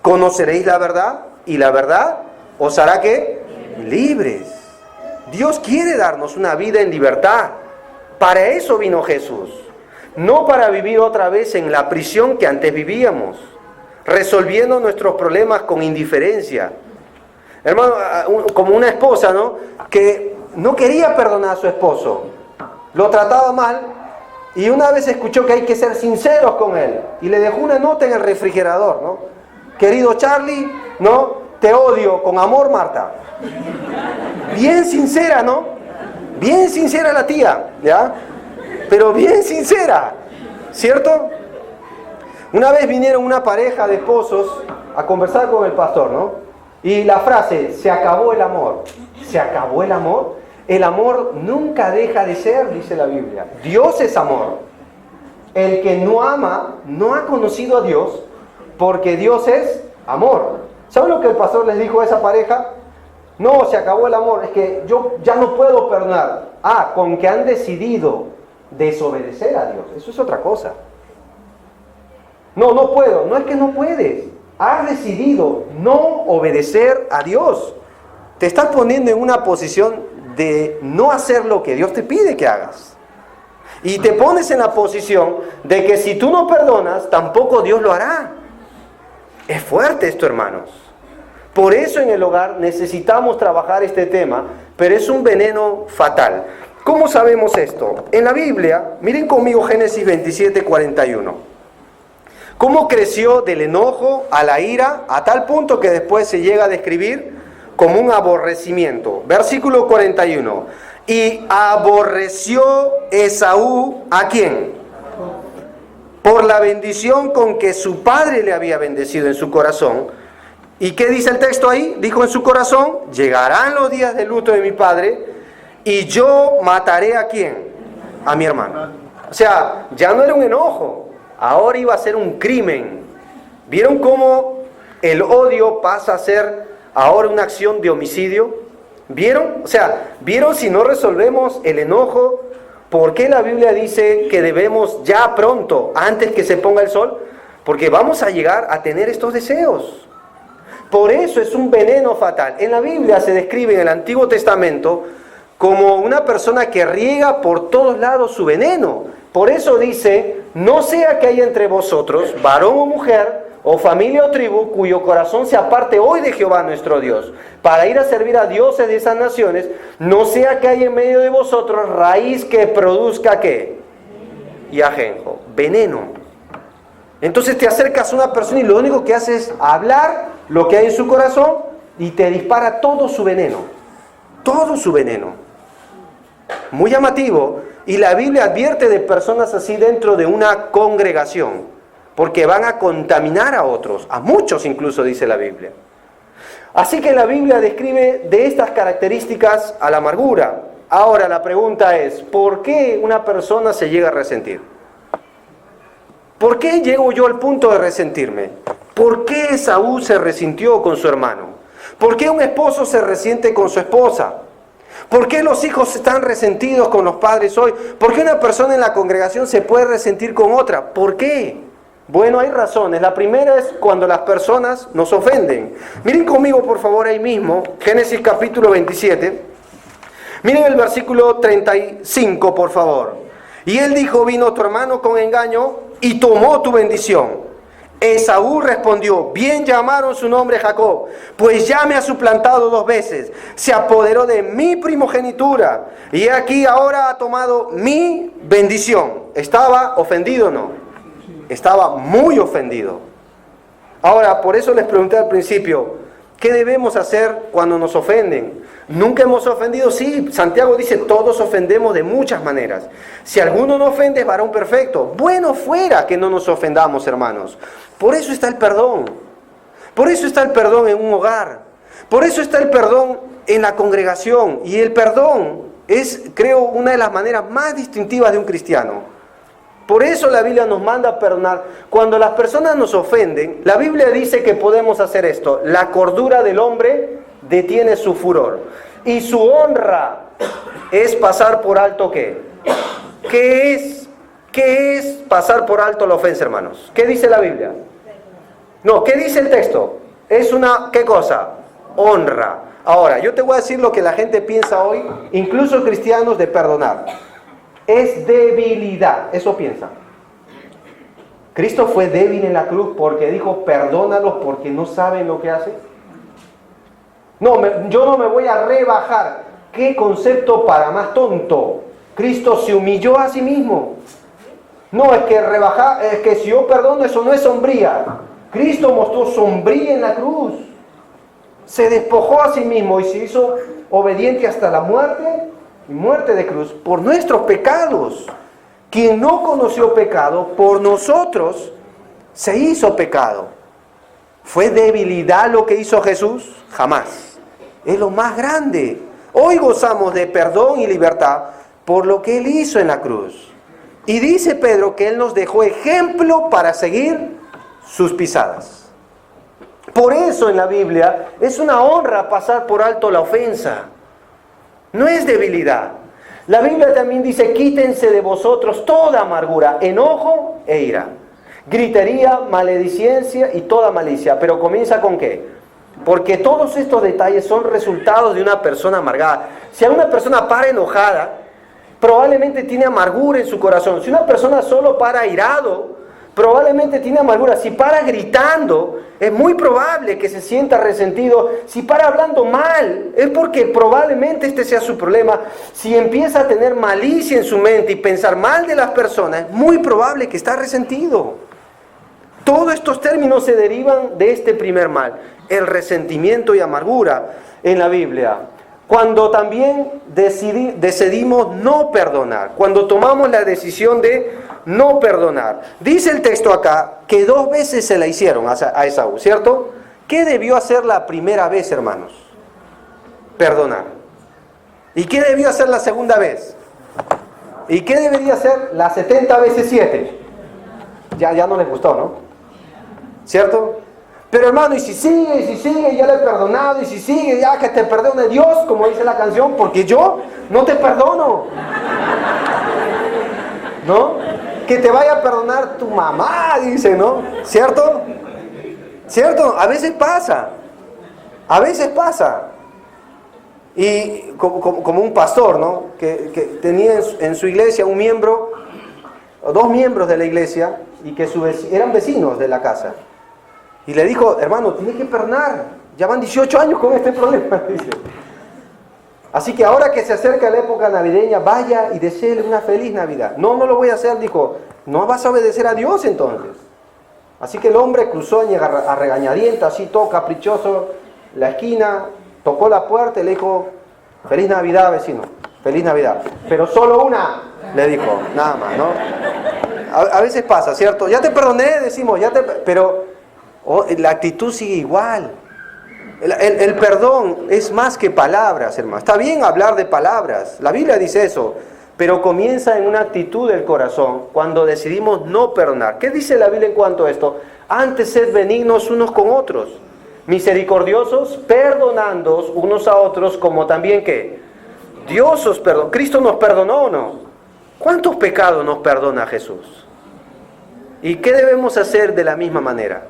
[SPEAKER 2] Conoceréis la verdad y la verdad os hará ¿qué? Libres. Dios quiere darnos una vida en libertad. Para eso vino Jesús. No para vivir otra vez en la prisión que antes vivíamos, resolviendo nuestros problemas con indiferencia. Hermano, como una esposa, ¿no? Que no quería perdonar a su esposo. Lo trataba mal y una vez escuchó que hay que ser sinceros con él. Y le dejó una nota en el refrigerador, ¿no? Querido Charlie, ¿no? Te odio con amor, Marta. Bien sincera, ¿no? Bien sincera la tía, ¿ya? Pero bien sincera, ¿cierto? Una vez vinieron una pareja de esposos a conversar con el pastor, ¿no? Y la frase, se acabó el amor. ¿Se acabó el amor? El amor nunca deja de ser, dice la Biblia. Dios es amor. El que no ama no ha conocido a Dios, porque Dios es amor. ¿Saben lo que el pastor les dijo a esa pareja? No, se acabó el amor, es que yo ya no puedo perdonar. Ah, con que han decidido desobedecer a Dios. Eso es otra cosa. No, no puedo. No es que no puedes. Has decidido no obedecer a Dios. Te estás poniendo en una posición de no hacer lo que Dios te pide que hagas. Y te pones en la posición de que si tú no perdonas, tampoco Dios lo hará. Es fuerte esto, hermanos. Por eso en el hogar necesitamos trabajar este tema, pero es un veneno fatal. ¿Cómo sabemos esto? En la Biblia, miren conmigo Génesis 27, 41. ¿Cómo creció del enojo a la ira a tal punto que después se llega a describir como un aborrecimiento? Versículo 41. Y aborreció Esaú, ¿a quién? Por la bendición con que su padre le había bendecido en su corazón. ¿Y qué dice el texto ahí? Dijo en su corazón, llegarán los días de luto de mi padre y yo mataré ¿a quién? A mi hermano. O sea, ya no era un enojo, ahora iba a ser un crimen. ¿Vieron cómo el odio pasa a ser ahora una acción de homicidio? ¿Vieron? O sea, ¿vieron si no resolvemos el enojo? ¿Por qué la Biblia dice que debemos ya pronto, antes que se ponga el sol? Porque vamos a llegar a tener estos deseos. Por eso es un veneno fatal. En la Biblia se describe en el Antiguo Testamento como una persona que riega por todos lados su veneno. Por eso dice, no sea que haya entre vosotros, varón o mujer, o familia o tribu, cuyo corazón se aparte hoy de Jehová nuestro Dios, para ir a servir a dioses de esas naciones, no sea que haya en medio de vosotros raíz que produzca ¿qué? Y ajenjo, veneno. Entonces te acercas a una persona y lo único que hace es hablar lo que hay en su corazón y te dispara todo su veneno. Todo su veneno. Muy llamativo. Y la Biblia advierte de personas así dentro de una congregación, porque van a contaminar a otros, a muchos incluso, dice la Biblia. Así que la Biblia describe de estas características a la amargura. Ahora la pregunta es, ¿por qué una persona se llega a resentir? ¿Por qué llego yo al punto de resentirme? ¿Por qué Esaú se resintió con su hermano? ¿Por qué un esposo se resiente con su esposa? ¿Por qué los hijos están resentidos con los padres hoy? ¿Por qué una persona en la congregación se puede resentir con otra? ¿Por qué? Bueno, hay razones. La primera es cuando las personas nos ofenden. Miren conmigo, por favor, ahí mismo, Génesis capítulo 27. Miren el versículo 35, por favor. Y él dijo, vino tu hermano con engaño y tomó tu bendición. Esaú respondió, bien llamaron su nombre Jacob, pues ya me ha suplantado 2 veces, se apoderó de mi primogenitura, y aquí ahora ha tomado mi bendición. ¿Estaba ofendido o no? Estaba muy ofendido. Ahora, por eso les pregunté al principio, ¿qué debemos hacer cuando nos ofenden? ¿Nunca hemos ofendido? Sí, Santiago dice, todos ofendemos de muchas maneras. Si alguno no ofende es varón perfecto. Bueno fuera que no nos ofendamos, hermanos. Por eso está el perdón. Por eso está el perdón en un hogar. Por eso está el perdón en la congregación. Y el perdón es, creo, una de las maneras más distintivas de un cristiano. Por eso la Biblia nos manda a perdonar. Cuando las personas nos ofenden, la Biblia dice que podemos hacer esto. La cordura del hombre detiene su furor. Y su honra es pasar por alto ¿qué? ¿Qué es pasar por alto la ofensa, hermanos? ¿Qué dice la Biblia? No, ¿qué dice el texto? Es una, ¿qué cosa? Honra. Ahora, yo te voy a decir lo que la gente piensa hoy, incluso cristianos, de perdonar. Es debilidad, eso piensa. Cristo fue débil en la cruz porque dijo, perdónalos porque no saben lo que hacen. No, yo no me voy a rebajar. ¿Qué concepto para más tonto? Cristo se humilló a sí mismo. No, es que si yo perdono, eso no es sombría. Cristo mostró sombría en la cruz. se despojó a sí mismo y se hizo obediente hasta la muerte y muerte de cruz por nuestros pecados. Quien no conoció pecado, por nosotros se hizo pecado. ¿Fue debilidad lo que hizo Jesús? Jamás. Es lo más grande. Hoy gozamos de perdón y libertad por lo que Él hizo en la cruz. Y dice Pedro que Él nos dejó ejemplo para seguir sus pisadas. Por eso en la Biblia es una honra pasar por alto la ofensa. No es debilidad. La Biblia también dice, quítense de vosotros toda amargura, enojo e ira, gritería, maledicencia y toda malicia. Pero comienza ¿con qué? Porque todos estos detalles son resultados de una persona amargada. Si hay una persona para enojada, probablemente tiene amargura en su corazón. Si una persona solo para airado, probablemente tiene amargura. Si para gritando, es muy probable que se sienta resentido. Si para hablando mal, es porque probablemente este sea su problema. Si empieza a tener malicia en su mente y pensar mal de las personas, es muy probable que está resentido. Todos estos términos se derivan de este primer mal, el resentimiento y amargura en la Biblia. Cuando también decidimos no perdonar, cuando tomamos la decisión de no perdonar. Dice el texto acá que 2 veces se la hicieron a Esaú, ¿cierto? ¿Qué debió hacer la primera vez, hermanos? Perdonar. ¿Y qué debió hacer la segunda vez? ¿Y qué debería hacer las 70 veces 7? Ya no les gustó, ¿no? ¿Cierto? Pero hermano, y si sigue, ya le he perdonado, y si sigue, ya que te perdone Dios, como dice la canción, porque yo no te perdono. ¿No? Que te vaya a perdonar tu mamá, dice, ¿no? ¿Cierto? ¿Cierto? A veces pasa. Y como un pastor, ¿no? Que tenía en su iglesia un miembro, o 2 miembros de la iglesia, y que eran vecinos de la casa. Y le dijo, hermano, tienes que perdonar. Ya van 18 años con este problema, dice. Así que ahora que se acerca la época navideña, vaya y deséele una feliz Navidad. No lo voy a hacer, dijo. No vas a obedecer a Dios entonces. Así que el hombre cruzó a regañadientes, así todo caprichoso, la esquina, tocó la puerta y le dijo, feliz Navidad, vecino, feliz Navidad. Pero solo una, le dijo, nada más, ¿no? A veces pasa, ¿cierto? Ya te perdoné, decimos, pero la actitud sigue igual. El perdón es más que palabras, hermano. Está bien hablar de palabras, la Biblia dice eso, pero comienza en una actitud del corazón cuando decidimos no perdonar. ¿Qué dice la Biblia en cuanto a esto? Antes sed benignos unos con otros, misericordiosos, perdonándoos unos a otros, como también ¿qué? Dios os perdonó. ¿Cristo nos perdonó o no? ¿Cuántos pecados nos perdona Jesús? ¿Y qué debemos hacer de la misma manera?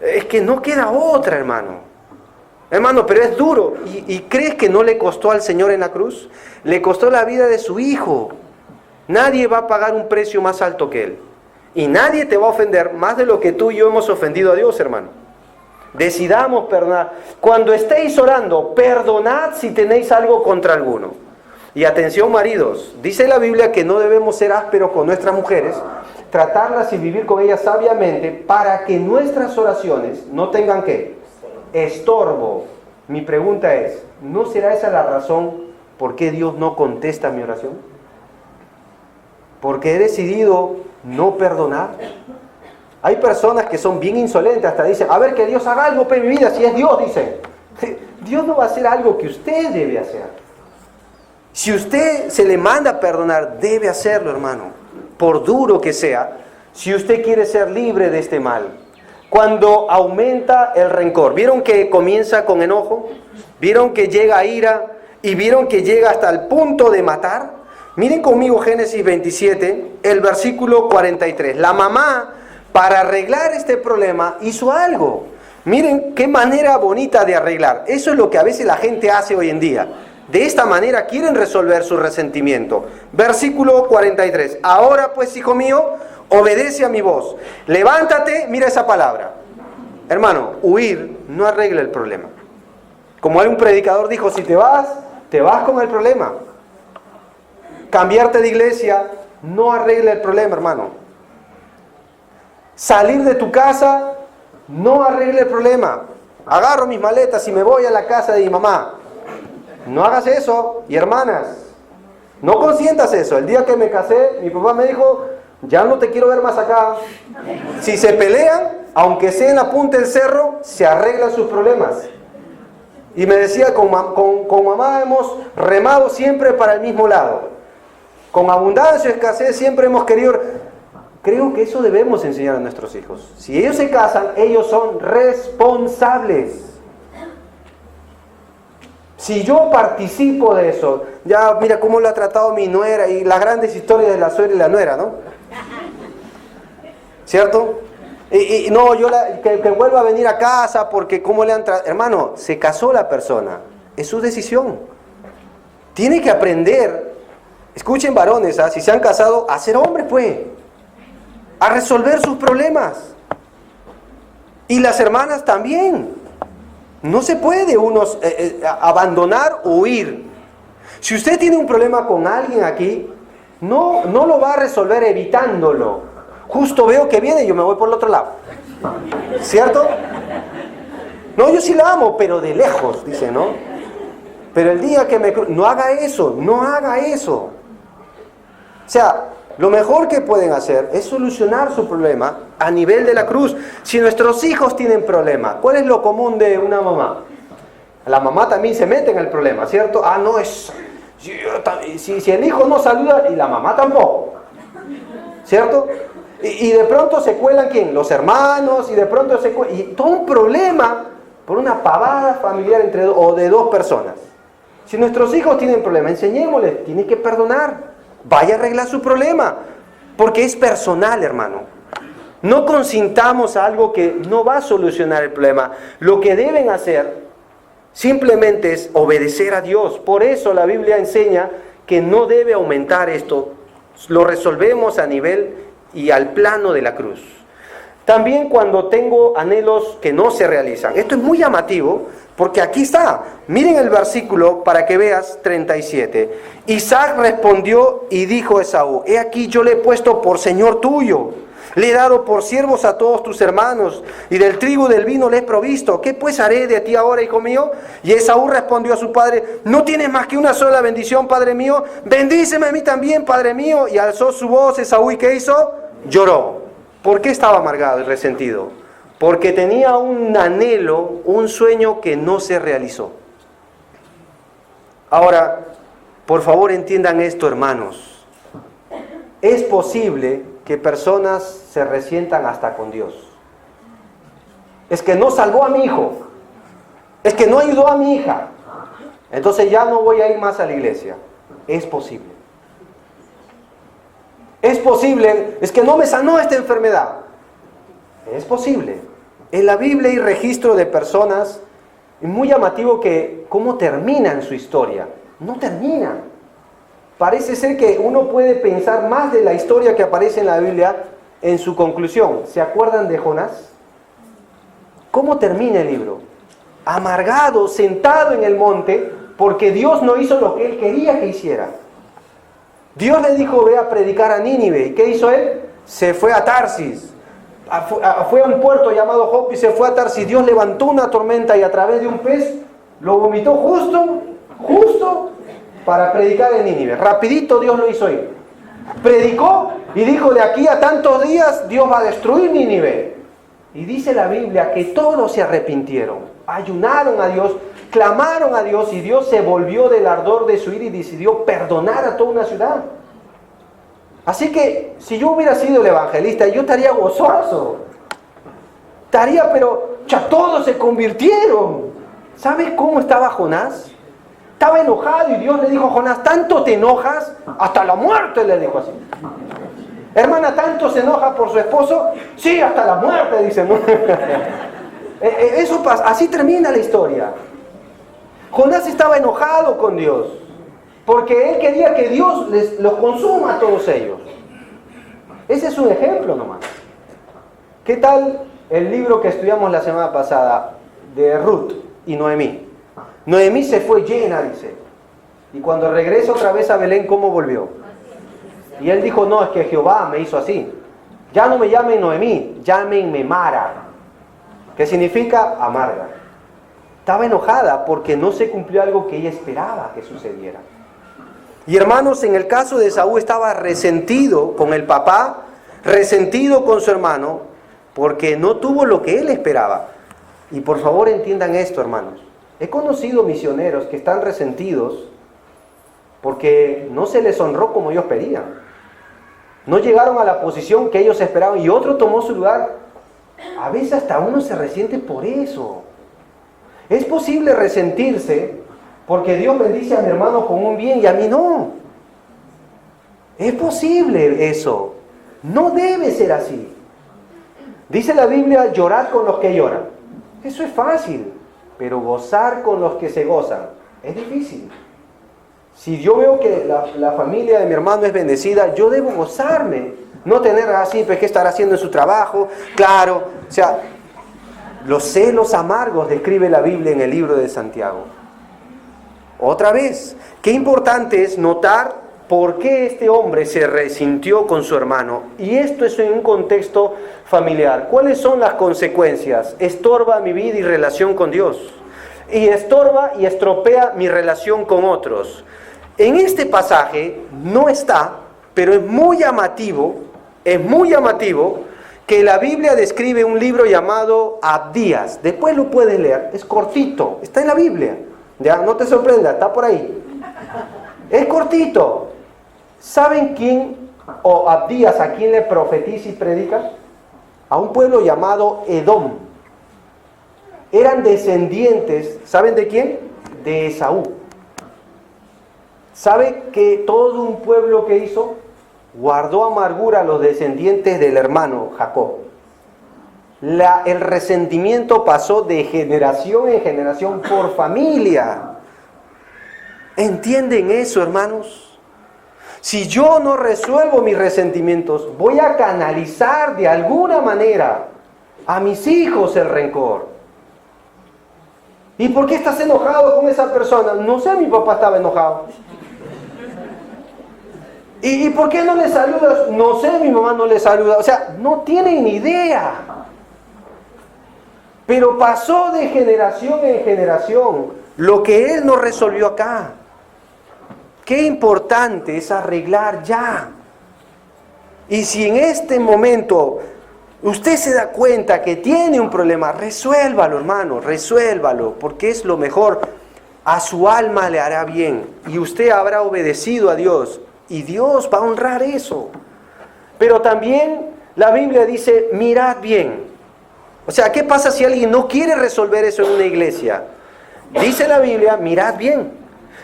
[SPEAKER 2] Es que no queda otra, hermano. Hermano, pero es duro. ¿Y crees que no le costó al Señor en la cruz? Le costó la vida de su Hijo. Nadie va a pagar un precio más alto que Él. Y nadie te va a ofender más de lo que tú y yo hemos ofendido a Dios, hermano. Decidamos perdonar. Cuando estéis orando, perdonad si tenéis algo contra alguno. Y atención, maridos, dice la Biblia que no debemos ser ásperos con nuestras mujeres, tratarlas y vivir con ellas sabiamente para que nuestras oraciones no tengan ¿qué? Estorbo. Mi pregunta es, ¿no será esa la razón por qué Dios no contesta mi oración? Porque he decidido no perdonar. Hay personas que son bien insolentes, hasta dicen, a ver que Dios haga algo en mi vida, si es Dios, dicen. Dios no va a hacer algo que usted debe hacer. Si usted se le manda a perdonar, debe hacerlo, hermano, por duro que sea, si usted quiere ser libre de este mal. Cuando aumenta el rencor, ¿vieron que comienza con enojo? ¿Vieron que llega a ira? ¿Y vieron que llega hasta el punto de matar? Miren conmigo Génesis 27, el versículo 43. La mamá, para arreglar este problema, hizo algo. Miren qué manera bonita de arreglar. Eso es lo que a veces la gente hace hoy en día. De esta manera quieren resolver su resentimiento. Versículo 43. Ahora pues, hijo mío, obedece a mi voz. Levántate, mira esa palabra. Hermano, huir no arregla el problema. Como hay un predicador dijo, si te vas con el problema. Cambiarte de iglesia no arregla el problema, hermano. Salir de tu casa no arregla el problema. agarro mis maletas y me voy a la casa de mi mamá. No hagas eso. Y hermanas, no consientas eso. El día que me casé, mi papá me dijo, ya no te quiero ver más acá. Si se pelean, aunque sea en la punta del cerro, se arreglan sus problemas. Y me decía, con mamá hemos remado siempre para el mismo lado. Con abundancia o escasez siempre hemos querido... Creo que eso debemos enseñar a nuestros hijos. Si ellos se casan, ellos son responsables. Si yo participo de eso, ya mira cómo lo ha tratado mi nuera y las grandes historias de la suegra y la nuera, ¿no? ¿Cierto? Y no, que vuelva a venir a casa porque cómo le han tratado... Hermano, se casó la persona. Es su decisión. Tiene que aprender, escuchen varones, si se han casado, a ser hombres, pues. A resolver sus problemas. Y las hermanas también. No se puede uno abandonar o huir. Si usted tiene un problema con alguien aquí, no lo va a resolver evitándolo. Justo veo que viene y yo me voy por el otro lado. ¿Cierto? No, yo sí la amo, pero de lejos, dice, ¿no? Pero el día que no haga eso, no haga eso. O sea, lo mejor que pueden hacer es solucionar su problema a nivel de la cruz. Si nuestros hijos tienen problemas, ¿cuál es lo común de una mamá? La mamá también se mete en el problema, ¿cierto? No es... Si el hijo no saluda, y la mamá tampoco, ¿cierto? Y de pronto se cuelan, ¿quién? Los hermanos, y de pronto se cuelan... Y todo un problema por una pavada familiar o de dos personas. Si nuestros hijos tienen problemas, enseñémosles, tienen que perdonar. Vaya a arreglar su problema, porque es personal, hermano. No consintamos algo que no va a solucionar el problema. Lo que deben hacer simplemente es obedecer a Dios. Por eso la Biblia enseña que no debe aumentar esto. Lo resolvemos a nivel y al plano de la cruz. También cuando tengo anhelos que no se realizan. Esto es muy llamativo, porque aquí está. Miren el versículo para que veas 37. Isaac respondió y dijo a Esaú: he aquí yo le he puesto por señor tuyo. Le he dado por siervos a todos tus hermanos, y del trigo y del vino le he provisto. ¿Qué pues haré de ti ahora, hijo mío? Y Esaú respondió a su padre: no tienes más que una sola bendición, padre mío. Bendíceme a mí también, padre mío. Y alzó su voz Esaú, ¿y qué hizo? Lloró. ¿Por qué estaba amargado y resentido? Porque tenía un anhelo, un sueño que no se realizó. Ahora, por favor entiendan esto, hermanos. Es posible que personas se resientan hasta con Dios. Es que no salvó a mi hijo. Es que no ayudó a mi hija. Entonces ya no voy a ir más a la iglesia. Es posible. Es posible. Es que no me sanó esta enfermedad. Es posible. En la Biblia hay registro de personas, muy llamativo que cómo terminan su historia. No terminan. Parece ser que uno puede pensar más de la historia que aparece en la Biblia en su conclusión. ¿Se acuerdan de Jonás? ¿Cómo termina el libro? Amargado, sentado en el monte, porque Dios no hizo lo que él quería que hiciera. Dios le dijo: ve a predicar a Nínive. ¿Y qué hizo él? Se fue a Tarsis. Fue a un puerto llamado Jope y se fue a Tarsis. Dios levantó una tormenta y a través de un pez lo vomitó justo para predicar en Nínive. Rapidito Dios lo hizo ir. Predicó y dijo: de aquí a tantos días Dios va a destruir Nínive. Y dice la Biblia que todos se arrepintieron, ayunaron a Dios, clamaron a Dios, y Dios se volvió del ardor de su ira y decidió perdonar a toda una ciudad. Así que si yo hubiera sido el evangelista, yo estaría gozoso. Pero ya todos se convirtieron. ¿Sabes cómo estaba Jonás? Estaba enojado y Dios le dijo a Jonás: ¿tanto te enojas? Hasta la muerte, le dijo así. Hermana, ¿tanto se enoja por su esposo? Sí, hasta la muerte, dice, ¿no? Eso pasa, así termina la historia. Jonás estaba enojado con Dios, porque él quería que Dios los consuma a todos ellos. Ese es un ejemplo nomás. ¿Qué tal el libro que estudiamos la semana pasada de Ruth y Noemí? Noemí se fue llena, dice. Y cuando regresa otra vez a Belén, ¿cómo volvió? Y él dijo: no, es que Jehová me hizo así. Ya no me llamen Noemí, llámenme Mara, que significa amarga. Estaba enojada porque no se cumplió algo que ella esperaba que sucediera. Y hermanos, en el caso de Esaú estaba resentido con el papá, resentido con su hermano, porque no tuvo lo que él esperaba. Y por favor entiendan esto, hermanos. He conocido misioneros que están resentidos porque no se les honró como ellos pedían. No llegaron a la posición que ellos esperaban y otro tomó su lugar. A veces hasta uno se resiente por eso. Es posible resentirse porque Dios bendice a mi hermano con un bien y a mí no. Es posible eso. No debe ser así. Dice la Biblia, llorad con los que lloran. Eso es fácil, pero gozar con los que se gozan es difícil. Si yo veo que la familia de mi hermano es bendecida, yo debo gozarme. No tener así, pues, ¿qué estará haciendo en su trabajo? Claro, o sea, los celos amargos describe la Biblia en el libro de Santiago. Otra vez, qué importante es notar por qué este hombre se resintió con su hermano. Y esto es en un contexto familiar. ¿Cuáles son las consecuencias? Estorba mi vida y relación con Dios. Y estorba y estropea mi relación con otros. En este pasaje no está, pero es muy llamativo que la Biblia describe un libro llamado Abdías. Después lo puedes leer, es cortito, está en la Biblia. Ya, no te sorprenda, está por ahí. Es cortito. ¿Saben quién, o Abdías, a quién le profetiza y predica? A un pueblo llamado Edom. Eran descendientes, ¿saben de quién? De Esaú. ¿Sabe que todo un pueblo que hizo? Guardó amargura a los descendientes del hermano Jacob. El resentimiento pasó de generación en generación por familia. ¿Entienden eso, hermanos? Si yo no resuelvo mis resentimientos, voy a canalizar de alguna manera a mis hijos el rencor. ¿Y por qué estás enojado con esa persona? No sé, mi papá estaba enojado. ¿Y por qué no le saludas? No sé, mi mamá no le saluda. O sea, no tienen ni idea. Pero pasó de generación en generación lo que él no resolvió acá. Qué importante es arreglar ya. Y si en este momento usted se da cuenta que tiene un problema, resuélvalo, hermano, resuélvalo, porque es lo mejor. A su alma le hará bien y usted habrá obedecido a Dios. Y Dios va a honrar eso. Pero también la Biblia dice, mirad bien. O sea, ¿qué pasa si alguien no quiere resolver eso en una iglesia? Dice la Biblia, mirad bien.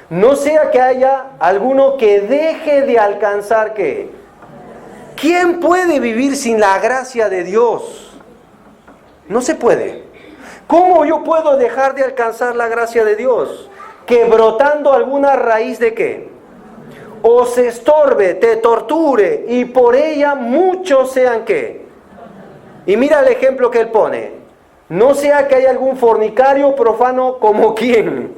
[SPEAKER 2] No sea que haya alguno que deje de alcanzar, ¿qué? ¿Quién puede vivir sin la gracia de Dios? No se puede. ¿Cómo yo puedo dejar de alcanzar la gracia de Dios? Que brotando alguna raíz de ¿qué? O se estorbe, te torture, y por ella muchos sean ¿qué? Y mira el ejemplo que él pone. No sea que haya algún fornicario profano como ¿quién?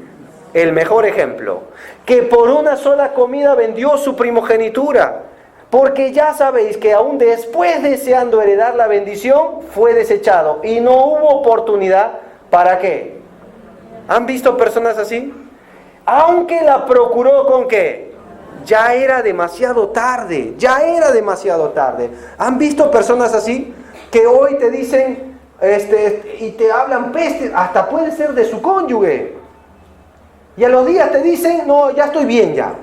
[SPEAKER 2] El mejor ejemplo. Que por una sola comida vendió su primogenitura. Porque ya sabéis que aún después deseando heredar la bendición, fue desechado. Y no hubo oportunidad, ¿para qué? ¿Han visto personas así? Aunque la procuró ¿con qué? Ya era demasiado tarde, ya era demasiado tarde. ¿Han visto personas así? Que hoy te dicen, y te hablan peste, hasta puede ser de su cónyuge. Y a los días te dicen, no, ya estoy bien ya.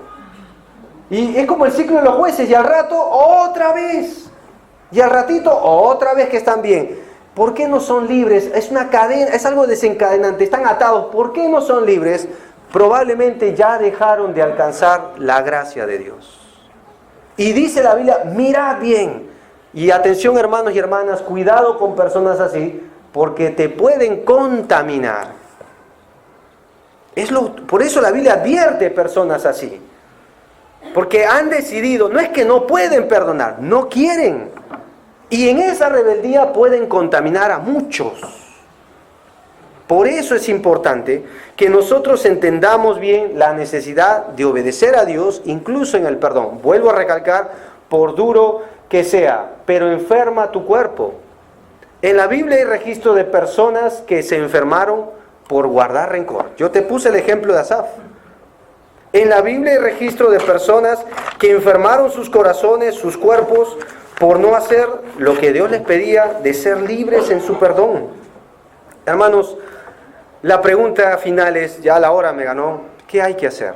[SPEAKER 2] Y es como el ciclo de los jueces, y al rato, otra vez. Y al ratito, otra vez que están bien. ¿Por qué no son libres? Es una cadena, es algo desencadenante, están atados. ¿Por qué no son libres? Probablemente ya dejaron de alcanzar la gracia de Dios. Y dice la Biblia, mirad bien. Y atención, hermanos y hermanas, cuidado con personas así, porque te pueden contaminar. Por eso la Biblia advierte personas así. Porque han decidido, no es que no pueden perdonar, no quieren. Y en esa rebeldía pueden contaminar a muchos. Por eso es importante que nosotros entendamos bien la necesidad de obedecer a Dios, incluso en el perdón. Vuelvo a recalcar, por duro que sea, pero enferma tu cuerpo. En la Biblia hay registro de personas que se enfermaron por guardar rencor. Yo te puse el ejemplo de Asaf. En la Biblia hay registro de personas que enfermaron sus corazones, sus cuerpos, por no hacer lo que Dios les pedía, de ser libres en su perdón. Hermanos, la pregunta final es, ya la hora me ganó, ¿qué hay que hacer?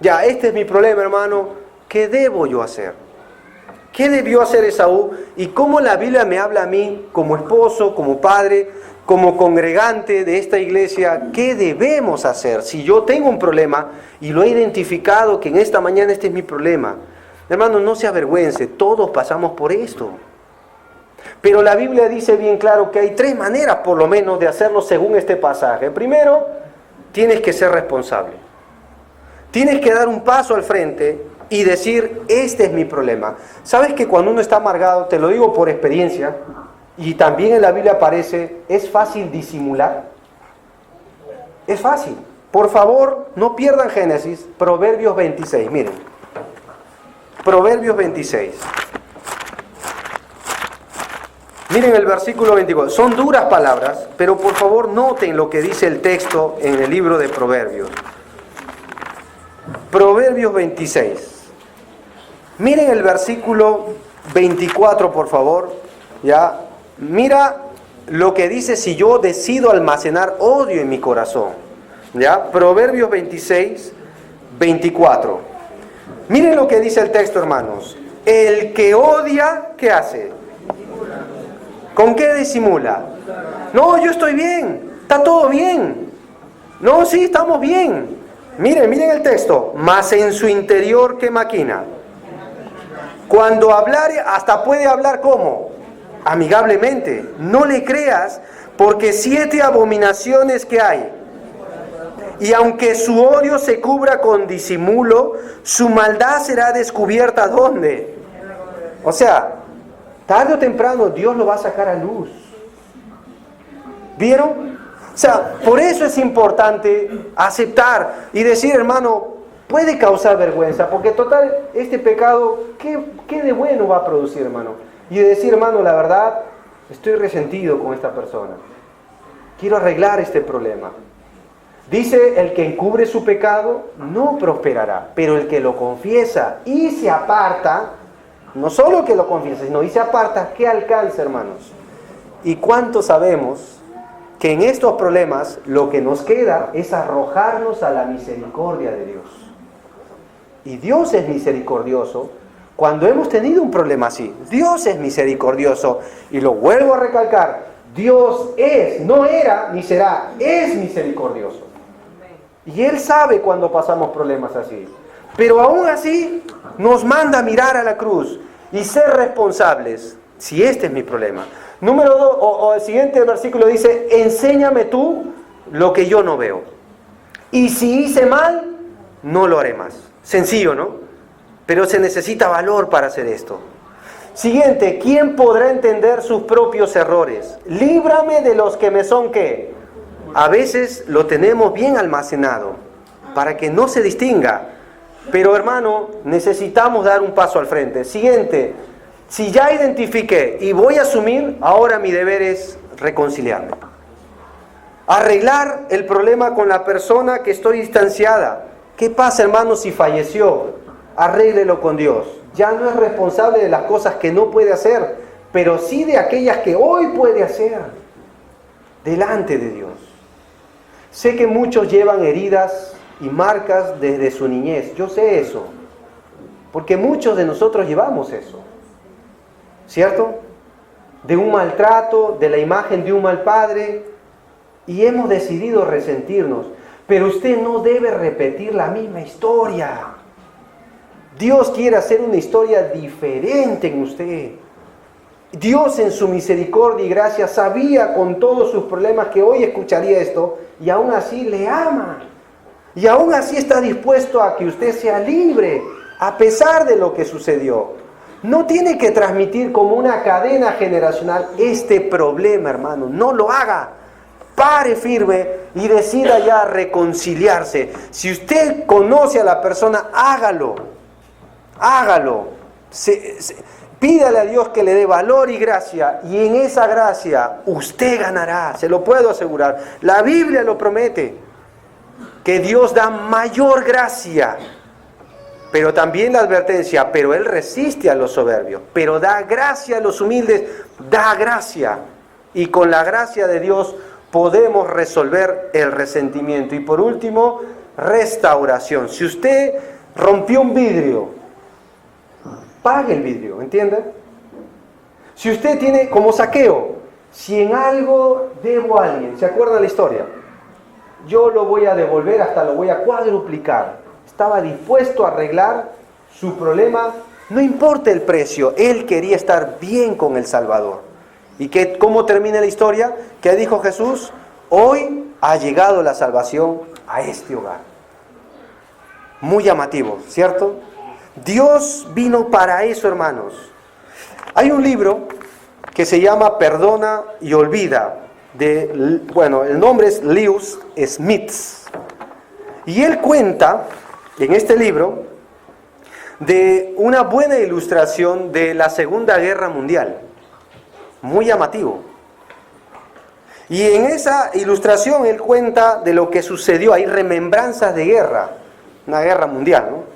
[SPEAKER 2] Ya, este es mi problema, hermano, ¿qué debo yo hacer? ¿Qué debió hacer Esaú? ¿Y cómo la Biblia me habla a mí, como esposo, como padre, como congregante de esta iglesia? ¿Qué debemos hacer? Si yo tengo un problema y lo he identificado, que en esta mañana este es mi problema. Hermano, no se avergüence, todos pasamos por esto. Pero la Biblia dice bien claro que hay 3 maneras, por lo menos, de hacerlo según este pasaje. Primero, tienes que ser responsable. Tienes que dar un paso al frente y decir, este es mi problema. ¿Sabes que cuando uno está amargado, te lo digo por experiencia, y también en la Biblia aparece, es fácil disimular? Es fácil. Por favor, no pierdan Génesis, Proverbios 26, miren. Proverbios 26. Miren el versículo 24. Son duras palabras, pero por favor noten lo que dice el texto en el libro de Proverbios. Proverbios 26. Miren el versículo 24, por favor. Ya. Mira lo que dice si yo decido almacenar odio en mi corazón. Ya. Proverbios 26, 24. Miren lo que dice el texto, hermanos. El que odia, ¿qué hace? ¿Con qué disimula? No, yo estoy bien. Está todo bien. No, sí, estamos bien. Miren el texto. Mas en su interior, ¿qué maquina? Cuando hablare, hasta puede hablar ¿cómo? Amigablemente. No le creas, porque 7 abominaciones que hay. Y aunque su odio se cubra con disimulo, su maldad será descubierta ¿dónde? O sea, tarde o temprano Dios lo va a sacar a luz. ¿Vieron? O sea, por eso es importante aceptar y decir, hermano, puede causar vergüenza, porque total, este pecado, ¿qué de bueno va a producir, hermano? Y decir, hermano, la verdad, estoy resentido con esta persona. Quiero arreglar este problema. Dice, el que encubre su pecado no prosperará, pero el que lo confiesa y se aparta, no solo que lo confiesa, sino y se aparta, ¿qué alcanza, hermanos? ¿Y cuánto sabemos que en estos problemas lo que nos queda es arrojarnos a la misericordia de Dios? Y Dios es misericordioso cuando hemos tenido un problema así. Dios es misericordioso. Y lo vuelvo a recalcar, Dios es, no era ni será, es misericordioso. Y Él sabe cuando pasamos problemas así. Pero aún así nos manda a mirar a la cruz y ser responsables. Si este es mi problema. Número 2, o el siguiente versículo dice, enséñame tú lo que yo no veo. Y si hice mal, no lo haré más. Sencillo, ¿no? Pero se necesita valor para hacer esto. Siguiente, ¿quién podrá entender sus propios errores? Líbrame de los que me son, ¿qué? A veces lo tenemos bien almacenado para que no se distinga. Pero hermano, necesitamos dar un paso al frente. Siguiente, si ya identifiqué y voy a asumir, ahora mi deber es reconciliarme. Arreglar el problema con la persona que estoy distanciada. ¿Qué pasa, hermano, si falleció? Arréglelo con Dios. Ya no es responsable de las cosas que no puede hacer, pero sí de aquellas que hoy puede hacer delante de Dios. Sé que muchos llevan heridas y marcas desde su niñez. Yo sé eso, porque muchos de nosotros llevamos eso, ¿cierto? De un maltrato, de la imagen de un mal padre, y hemos decidido resentirnos. Pero usted no debe repetir la misma historia. Dios quiere hacer una historia diferente en usted. Dios en su misericordia y gracia sabía con todos sus problemas que hoy escucharía esto, y aún así le ama. Y aún así está dispuesto a que usted sea libre, a pesar de lo que sucedió. No tiene que transmitir como una cadena generacional este problema, hermano. No lo haga. Pare firme y decida ya reconciliarse. Si usted conoce a la persona, hágalo. Hágalo. Pídale a Dios que le dé valor y gracia, y en esa gracia usted ganará, se lo puedo asegurar. La Biblia lo promete, que Dios da mayor gracia, pero también la advertencia, pero Él resiste a los soberbios, pero da gracia a los humildes, da gracia. Y con la gracia de Dios podemos resolver el resentimiento. Y por último, restauración. Si usted rompió un vidrio, pague el vidrio, ¿entiende? Si usted tiene, como Zaqueo, si en algo debo a alguien, ¿se acuerdan la historia? Yo lo voy a devolver, hasta lo voy a cuadruplicar. Estaba dispuesto a arreglar su problema, no importa el precio, él quería estar bien con el Salvador. ¿Y cómo termina la historia? ¿Qué dijo Jesús? Hoy ha llegado la salvación a este hogar. Muy llamativo, ¿cierto? Dios vino para eso, hermanos. Hay un libro que se llama Perdona y Olvida. El nombre es Lewis Smith. Y él cuenta, en este libro, de una buena ilustración de la Segunda Guerra Mundial. Muy llamativo. Y en esa ilustración él cuenta de lo que sucedió. Hay remembranzas de guerra, una guerra mundial, ¿no?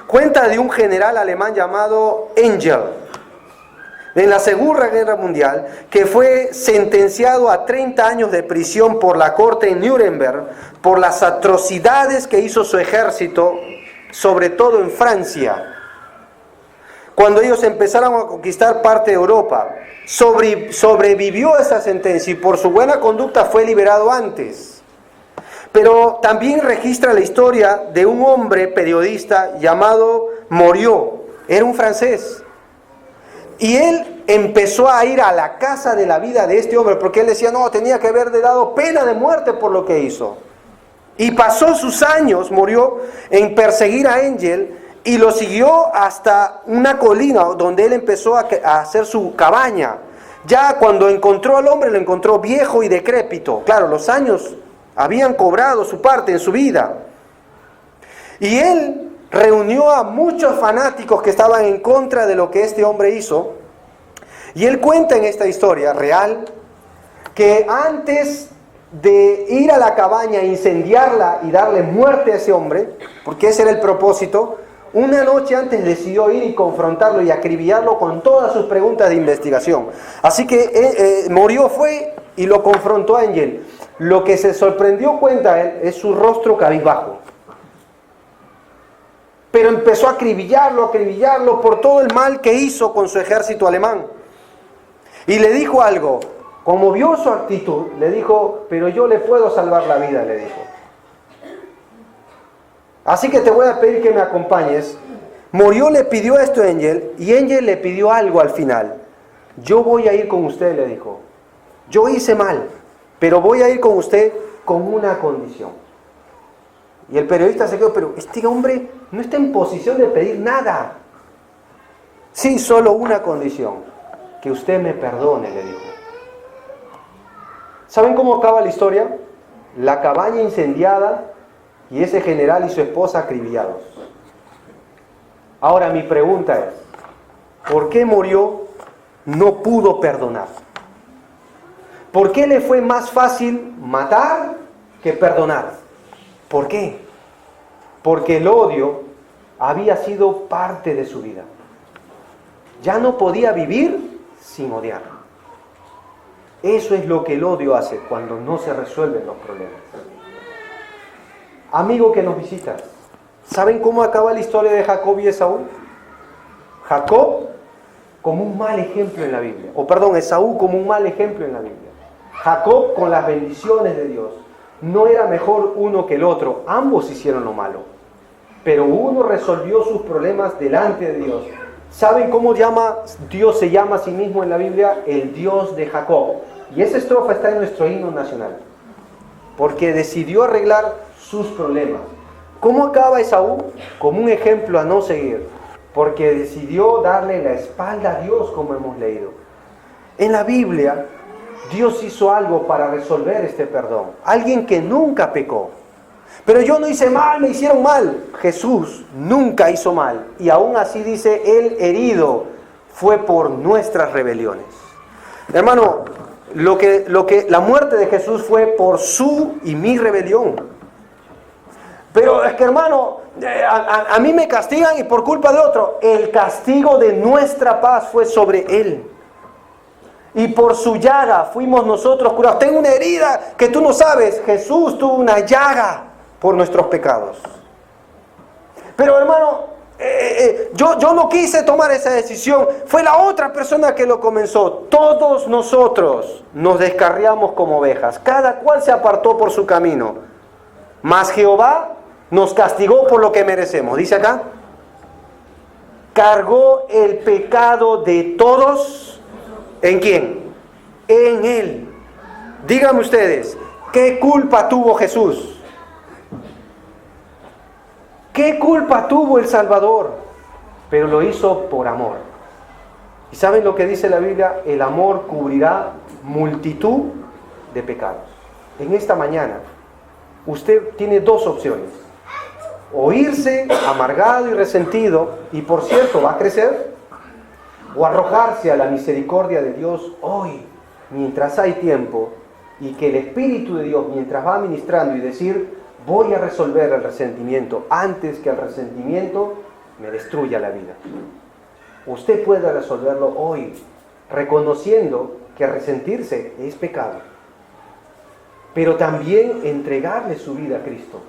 [SPEAKER 2] Cuenta de un general alemán llamado Engel, en la Segunda Guerra Mundial, que fue sentenciado a 30 años de prisión por la corte en Nuremberg, por las atrocidades que hizo su ejército, sobre todo en Francia. Cuando ellos empezaron a conquistar parte de Europa, sobrevivió a esa sentencia y por su buena conducta fue liberado antes. Pero también registra la historia de un hombre periodista llamado Moriot. Era un francés. Y él empezó a ir a la casa de la vida de este hombre, porque él decía, no, tenía que haberle dado pena de muerte por lo que hizo. Y pasó sus años, Moriot, en perseguir a Engel, y lo siguió hasta una colina donde él empezó a hacer su cabaña. Ya cuando encontró al hombre, lo encontró viejo y decrépito. Claro, los años habían cobrado su parte en su vida. Y él reunió a muchos fanáticos que estaban en contra de lo que este hombre hizo. Y él cuenta en esta historia real que antes de ir a la cabaña, incendiarla y darle muerte a ese hombre, porque ese era el propósito, una noche antes decidió ir y confrontarlo y acribillarlo con todas sus preguntas de investigación. Así que Moriot fue y lo confrontó a Engel. Lo que se sorprendió, cuenta él, es su rostro cabizbajo. Pero empezó a acribillarlo por todo el mal que hizo con su ejército alemán. Y le dijo algo, como vio su actitud, le dijo, pero yo le puedo salvar la vida, le dijo. Así que te voy a pedir que me acompañes. Moriot le pidió esto a Engel, y Engel le pidió algo al final. Yo voy a ir con usted, le dijo. Yo hice mal, pero voy a ir con usted con una condición. Y el periodista se quedó, pero este hombre no está en posición de pedir nada. Sí, solo una condición, que usted me perdone, le dijo. ¿Saben cómo acaba la historia? La cabaña incendiada y ese general y su esposa acribillados. Ahora mi pregunta es, ¿por qué Moriot no pudo perdonar? ¿Por qué le fue más fácil matar que perdonar? ¿Por qué? Porque el odio había sido parte de su vida. Ya no podía vivir sin odiar. Eso es lo que el odio hace cuando no se resuelven los problemas. Amigo que nos visitas, ¿saben cómo acaba la historia de Jacob y Esaú? Jacob como un mal ejemplo en la Biblia. Esaú como un mal ejemplo en la Biblia. Jacob con las bendiciones de Dios. No era mejor uno que el otro. Ambos hicieron lo malo. Pero uno resolvió sus problemas delante de Dios. ¿Saben cómo Dios se llama a sí mismo en la Biblia? El Dios de Jacob. Y esa estrofa está en nuestro himno nacional. Porque decidió arreglar sus problemas. ¿Cómo acaba Esaú? Como un ejemplo a no seguir. Porque decidió darle la espalda a Dios, como hemos leído. En la Biblia, Dios hizo algo para resolver este perdón. Alguien que nunca pecó. Pero yo no hice mal, me hicieron mal. Jesús nunca hizo mal. Y aún así dice, Él herido fue por nuestras rebeliones. Hermano, la muerte de Jesús fue por su y mi rebelión. Pero es que, hermano, a mí me castigan y por culpa de otro. El castigo de nuestra paz fue sobre Él. Y por su llaga fuimos nosotros curados. Tengo una herida que tú no sabes. Jesús tuvo una llaga por nuestros pecados. Pero, hermano, yo no quise tomar esa decisión. Fue la otra persona que lo comenzó. Todos nosotros nos descarriamos como ovejas. Cada cual se apartó por su camino. Mas Jehová nos castigó por lo que merecemos. Dice acá. Cargó el pecado de todos. ¿En quién? En Él. Díganme ustedes, ¿qué culpa tuvo Jesús? ¿Qué culpa tuvo el Salvador? Pero lo hizo por amor. ¿Y saben lo que dice la Biblia? El amor cubrirá multitud de pecados. En esta mañana, usted tiene dos opciones. O irse amargado y resentido, y por cierto va a crecer, o arrojarse a la misericordia de Dios hoy, mientras hay tiempo, y que el Espíritu de Dios, mientras va ministrando y decir, voy a resolver el resentimiento antes que el resentimiento me destruya la vida. Usted puede resolverlo hoy, reconociendo que resentirse es pecado, pero también entregarle su vida a Cristo.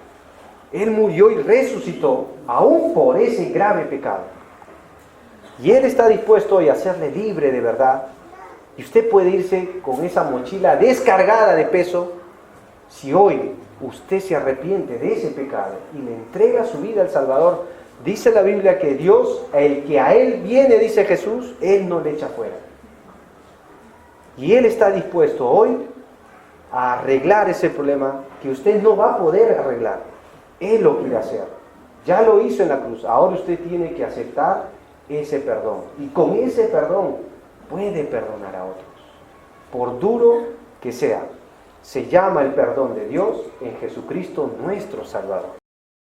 [SPEAKER 2] Él murió y resucitó aún por ese grave pecado. Y Él está dispuesto hoy a hacerle libre de verdad. Y usted puede irse con esa mochila descargada de peso si hoy usted se arrepiente de ese pecado y le entrega su vida al Salvador. Dice la Biblia que Dios, el que a Él viene, dice Jesús, Él no le echa fuera. Y Él está dispuesto hoy a arreglar ese problema que usted no va a poder arreglar. Él lo quiere hacer. Ya lo hizo en la cruz. Ahora usted tiene que aceptar ese perdón. Y con ese perdón puede perdonar a otros. Por duro que sea. Se llama el perdón de Dios en Jesucristo nuestro Salvador.